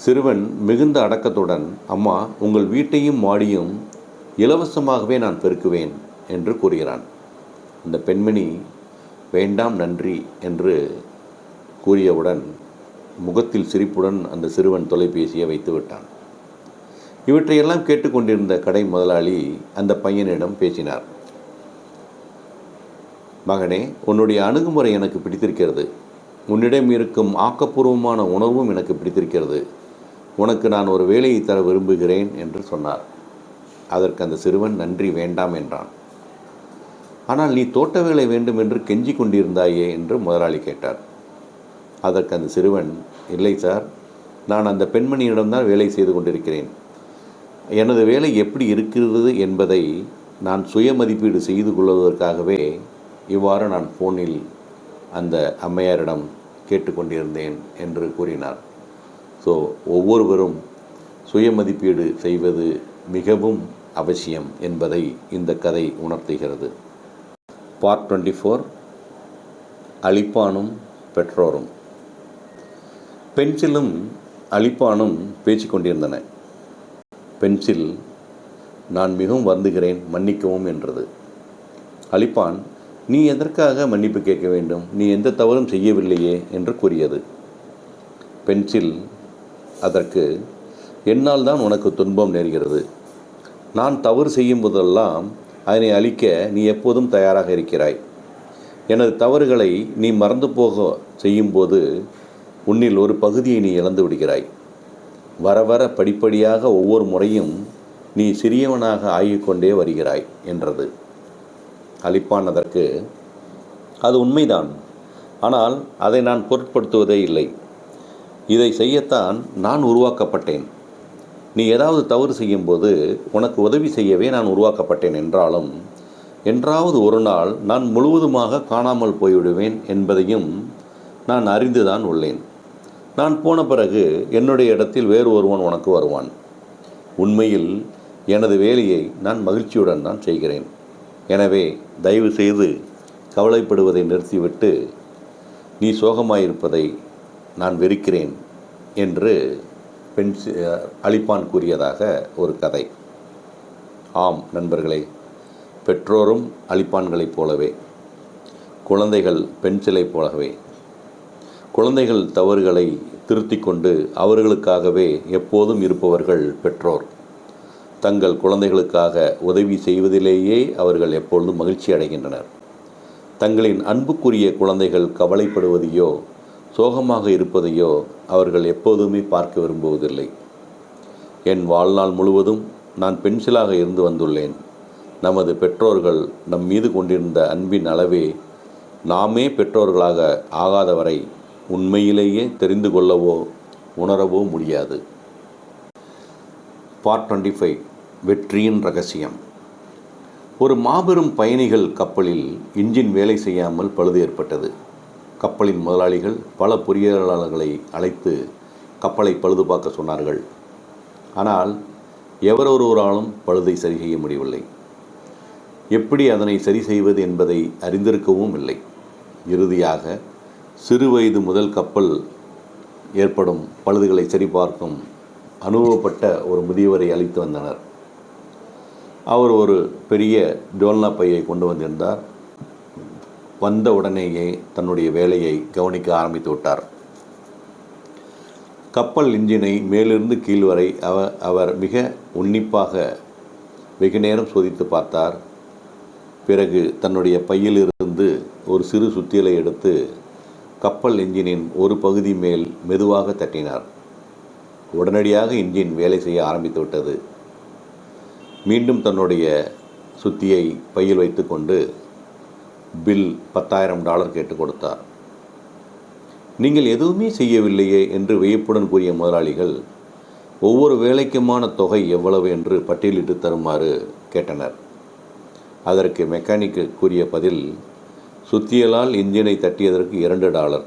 Speaker 1: சிறுவன் மிகுந்த அடக்கத்துடன், அம்மா, உங்கள் வீட்டையும் மாடியும் இலவசமாகவே நான் பெருக்குவேன் என்று கூறுகிறான். அந்த பெண்மணி, வேண்டாம், நன்றி என்று கூறியவுடன் முகத்தில் சிரிப்புடன் அந்த சிறுவன் தொலைபேசியை வைத்து விட்டான். இவற்றையெல்லாம் கேட்டுக்கொண்டிருந்த கடை முதலாளி அந்த பையனிடம் பேசினார். மகனே, உன்னுடைய அணுகுமுறை எனக்கு பிடித்திருக்கிறது. உன்னிடம் இருக்கும் ஆக்கப்பூர்வமான உணர்வும் எனக்கு பிடித்திருக்கிறது. உனக்கு நான் ஒரு வேலையை தர விரும்புகிறேன் என்று சொன்னார். அதற்கு அந்த சிறுவன் நன்றி, வேண்டாம் என்றான். ஆனால் நீ தோட்ட வேலை வேண்டும் என்று கெஞ்சி கொண்டிருந்தாயே என்று முதலாளி கேட்டார். அதற்கு அந்த சிறுவன், இல்லை சார், நான் அந்த பெண்மணியிடம்தான் வேலை செய்து கொண்டிருக்கிறேன். எனது வேலை எப்படி இருக்கிறது என்பதை நான் சுய மதிப்பீடு செய்து கொள்வதற்காகவே இவ்வாறு நான் ஃபோனில் அந்த அம்மையாரிடம் கேட்டுக்கொண்டிருந்தேன் என்று கூறினார். ஸோ ஒவ்வொருவரும் சுய மதிப்பீடு செய்வது மிகவும் அவசியம் என்பதை இந்த கதை உணர்த்துகிறது. பார்ட் 24 அலிப்பானும் பெற்றோரும். பென்சிலும் அலிப்பானும் பேசிக்கொண்டிருந்தன. பென்சில், நான் மிகவும் வருந்துகிறேன், மன்னிக்கவும் என்றது. அலிப்பான், நீ எதற்காக மன்னிப்பு கேட்க வேண்டும், நீ எந்த தவறும் செய்யவில்லையே என்று கூறியது. பென்சில் அதற்கு, என்னால் தான் உனக்கு துன்பம் நேர்கிறது. நான் தவறு செய்யும் போதெல்லாம் அதனை அழிக்க நீ எப்போதும் தயாராக இருக்கிறாய். எனது தவறுகளை நீ மறந்து போக செய்யும்போது உன்னில் ஒரு பகுதியை நீ இழந்து விடுகிறாய். வர வர படிப்படியாக ஒவ்வொரு முறையும் நீ சிறியவனாக ஆகிக்கொண்டே வருகிறாய் என்றது. அலிப்பான் அதற்கு, அது உண்மைதான், ஆனால் அதை நான் பொருட்படுத்துவதே இல்லை. இதை செய்யத்தான் நான் உருவாக்கப்பட்டேன். நீ ஏதாவது தவறு செய்யும்போது உனக்கு உதவி செய்யவே நான் உருவாக்கப்பட்டேன் என்றாலும் என்றாவது ஒரு நாள் நான் முழுவதுமாக காணாமல் போய்விடுவேன் என்பதையும் நான் அறிந்துதான் உள்ளேன். நான் போன பிறகு என்னுடைய இடத்தில் வேறு ஒருவன் உனக்கு வருவான். உண்மையில் எனது வேலையை நான் மகிழ்ச்சியுடன் தான் செய்கிறேன். எனவே தயவு செய்து கவலைப்படுவதை நிறுத்திவிட்டு நீ சோகமாயிருப்பதை நான் வெறுக்கிறேன் என்று அலிப்பான் கூறியதாக ஒரு கதை. ஆம் நண்பர்களே, பெற்றோரும் அலிப்பான்களைப் போலவே, குழந்தைகள் பென்சிலைப் போலவே. குழந்தைகள் தவறுகளை திருத்திக் கொண்டு அவர்களுக்காகவே எப்போதும் இருப்பவர்கள் பெற்றோர். தங்கள் குழந்தைகளுக்காக உதவி செய்வதிலேயே அவர்கள் எப்பொழுதும் மகிழ்ச்சி அடைகின்றனர். தங்களின் அன்புக்குரிய குழந்தைகள் கவலைப்படுவதையோ சோகமாக இருப்பதையோ அவர்கள் எப்போதுமே பார்க்க விரும்புவதில்லை. என் வாழ்நாள் முழுவதும் நான் பென்சிலாக இருந்து வந்துள்ளேன். நமது பெற்றோர்கள் நம் மீது கொண்டிருந்த அன்பின் அளவே நாமே பெற்றோர்களாக ஆகாதவரை உண்மையிலேயே தெரிந்து கொள்ளவோ உணரவோ முடியாது. பார்ட் 25 வெற்றியின் ரகசியம். ஒரு மாபெரும் பயணிகள் கப்பலில் இன்ஜின் வேலை செய்யாமல் பழுது ஏற்பட்டது. கப்பலின் முதலாளிகள் பல பொறியியலாளர்களை அழைத்து கப்பலை பழுது பார்க்க சொன்னார்கள். ஆனால் எவரொருவராலும் பழுதை சரி செய்ய முடியவில்லை. எப்படி அதனை சரி செய்வது என்பதை அறிந்திருக்கவும் இல்லை. இறுதியாக சிறு வயது முதல் கப்பல் ஏற்படும் பழுதுகளை சரிபார்க்கும் அனுபவப்பட்ட ஒரு முதியவரை அழைத்து வந்தனர். அவர் ஒரு பெரிய ஜோல்னா பையை கொண்டு வந்திருந்தார். வந்த உடனேயே தன்னுடைய வேலையை கவனிக்க ஆரம்பித்து விட்டார். கப்பல் இன்ஜினை மேலிருந்து கீழ் வரை அவர் மிக உன்னிப்பாக வெகு நேரம் சோதித்து பார்த்தார். பிறகு தன்னுடைய பையிலிருந்து ஒரு சிறு சுத்தியலை எடுத்து கப்பல் இன்ஜினின் ஒரு பகுதி மேல் மெதுவாக தட்டினார். உடனடியாக இன்ஜின் வேலை செய்ய ஆரம்பித்து விட்டது. மீண்டும் தன்னுடைய சுத்தியை பையில் வைத்துக்கொண்டு பில் $10,000 கேட்டு கொடுத்தார். நீங்கள் எதுவுமே செய்யவில்லையே என்று வியப்புடன் கூறிய முதலாளிகள் ஒவ்வொரு வேலைக்குமான தொகை எவ்வளவு என்று பட்டியலிட்டு தருமாறு கேட்டனர். அதற்கு மெக்கானிக்கு கூறிய பதில், சுத்தியலால் இன்ஜினை தட்டியதற்கு $2,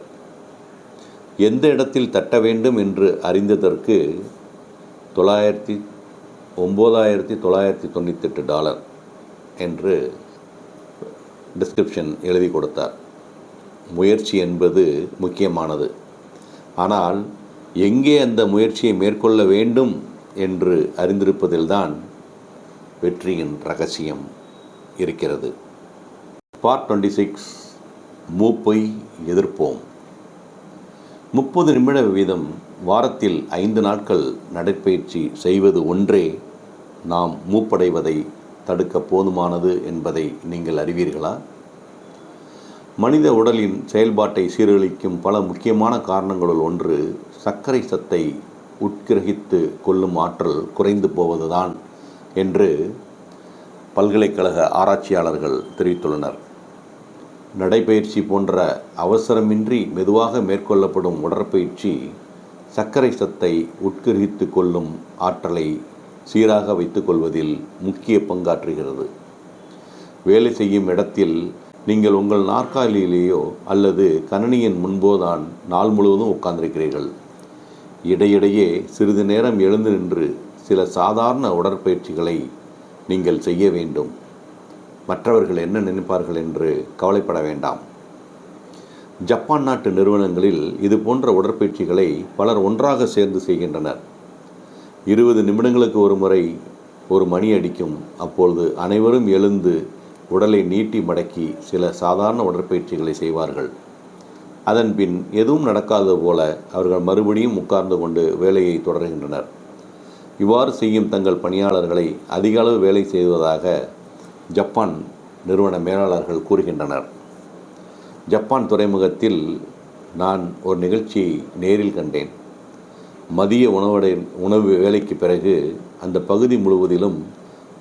Speaker 1: எந்த இடத்தில் தட்ட வேண்டும் என்று அறிந்ததற்கு $9,998 என்று டிஸ்கிரிப்ஷன் எழுதி கொடுத்தார். முயற்சி என்பது முக்கியமானது. ஆனால் எங்கே அந்த முயற்சியை மேற்கொள்ள வேண்டும் என்று அறிந்திருப்பதில்தான் வெற்றியின் ரகசியம் இருக்கிறது. பார்ட் 26, மூப்பை எதிர்ப்போம். 30 நிமிட வீதம் வாரத்தில் 5 நாட்கள் நடைப்பயிற்சி செய்வது ஒன்றே நாம் மூப்படைவதை தடுக்க போதுமானது என்பதை நீங்கள் அறிவீர்களா? மனித உடலின் செயல்பாட்டை சீரழிக்கும் பல முக்கியமான காரணங்களுள் ஒன்று சர்க்கரை சத்தை உட்கிரகித்து கொள்ளும் ஆற்றல் குறைந்து போவதுதான் என்று பல்கலைக்கழக ஆராய்ச்சியாளர்கள் தெரிவித்துள்ளனர். நடைப்பயிற்சி போன்ற அவசரமின்றி மெதுவாக மேற்கொள்ளப்படும் உடற்பயிற்சி சர்க்கரை சத்தை உட்கிரகித்து கொள்ளும் ஆற்றலை சீராக வைத்துக்கொள்வதில் முக்கிய பங்காற்றுகிறது. வேலை செய்யும் இடத்தில் நீங்கள் உங்கள் நாற்காலியிலேயோ அல்லது கணினியின் முன்போதான் நாள் முழுவதும் உட்கார்ந்திருக்கிறீர்கள். இடையிடையே சிறிது நேரம் எழுந்து நின்று சில சாதாரண உடற்பயிற்சிகளை நீங்கள் செய்ய வேண்டும். மற்றவர்கள் என்ன நினைப்பார்கள் என்று கவலைப்பட வேண்டாம். ஜப்பான் நாட்டு நிறுவனங்களில் இது போன்ற உடற்பயிற்சிகளை பலர் ஒன்றாக சேர்ந்து செய்கின்றனர். 20 நிமிடங்களுக்கு ஒரு முறை ஒரு மணி அடிக்கும். அப்பொழுது அனைவரும் எழுந்து உடலை நீட்டி மடக்கி சில சாதாரண உடற்பயிற்சிகளை செய்வார்கள். அதன் பின் எதுவும் நடக்காதது போல அவர்கள் மறுபடியும் உட்கார்ந்து கொண்டு வேலையை தொடர்கின்றனர். இவ்வாறு செய்யும் தங்கள் பணியாளர்களை அதிக அளவு வேலை செய்வதாக ஜப்பான் நிறுவன மேலாளர்கள் கூறுகின்றனர். ஜப்பான் துறைமுகத்தில் நான் ஒரு நிகழ்ச்சியை நேரில் கண்டேன். மதிய உணவு வேலைக்கு பிறகு அந்த பகுதி முழுவதிலும்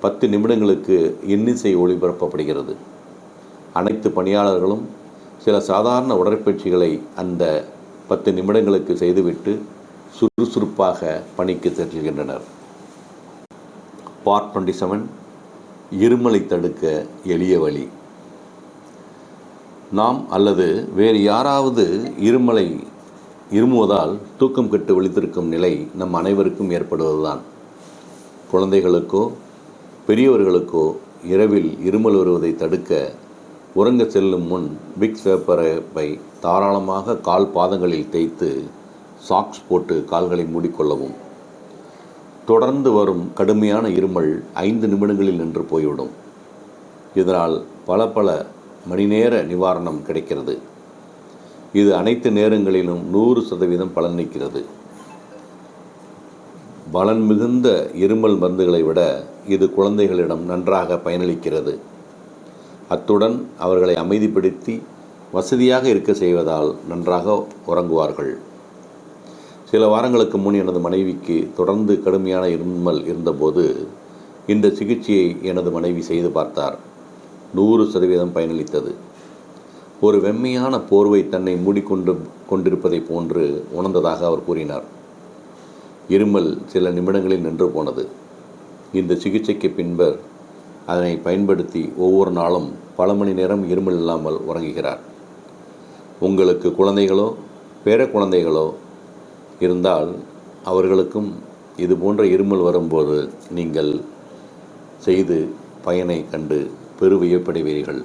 Speaker 1: 10 நிமிடங்களுக்கு இன்னிசை ஒளிபரப்பப்படுகிறது. அனைத்து பணியாளர்களும் சில சாதாரண உடற்பயிற்சிகளை அந்த 10 நிமிடங்களுக்கு செய்துவிட்டு சுறுசுறுப்பாக பணிக்கு செல்கின்றனர். பார்ட் 27, இருமலை தடுக்க எளிய வழி. நாம் அல்லது வேறு யாராவது இருமுவதால் தூக்கம் கெட்டு விழித்திருக்கும் நிலை நம் அனைவருக்கும் ஏற்படுவதுதான். குழந்தைகளுக்கோ பெரியவர்களுக்கோ இரவில் இருமல் வருவதை தடுக்க உறங்க செல்லும் முன் விக்ஸ் வேப்பரை தாராளமாக கால் பாதங்களில் தேய்த்து சாக்ஸ் போட்டு கால்களை மூடிக்கொள்ளவும். தொடர்ந்து வரும் கடுமையான இருமல் 5 நிமிடங்களில் நின்று போய்விடும். இதனால் பல மணி நேர நிவாரணம் கிடைக்கிறது. இது அனைத்து நேரங்களிலும் 100% பலனளிக்கிறது. பலன் மிகுந்த இருமல் மருந்துகளை விட இது குழந்தைகளிடம் நன்றாக பயனளிக்கிறது. அத்துடன் அவர்களை அமைதிப்படுத்தி வசதியாக இருக்க செய்வதால் நன்றாக உறங்குவார்கள். சில வாரங்களுக்கு முன் எனது மனைவிக்கு தொடர்ந்து கடுமையான இருமல் இருந்தபோது இந்த சிகிச்சையை எனது மனைவி செய்து பார்த்தார். 100% பயனளித்தது. ஒரு வெம்மையான போர்வை தன்னை கொண்டிருப்பதை போன்று உணர்ந்ததாக அவர் கூறினார். இருமல் சில நிமிடங்களில் நின்று போனது. இந்த சிகிச்சைக்கு பின்பர் அதனை பயன்படுத்தி ஒவ்வொரு நாளும் பல மணி நேரம் இருமல் இல்லாமல் உறங்குகிறார். உங்களுக்கு குழந்தைகளோ பேர குழந்தைகளோ இருந்தால் அவர்களுக்கும் இது போன்ற இருமல் வரும்போது நீங்கள் செய்து பயனை கண்டு பெரு வியப்படைவீர்கள்.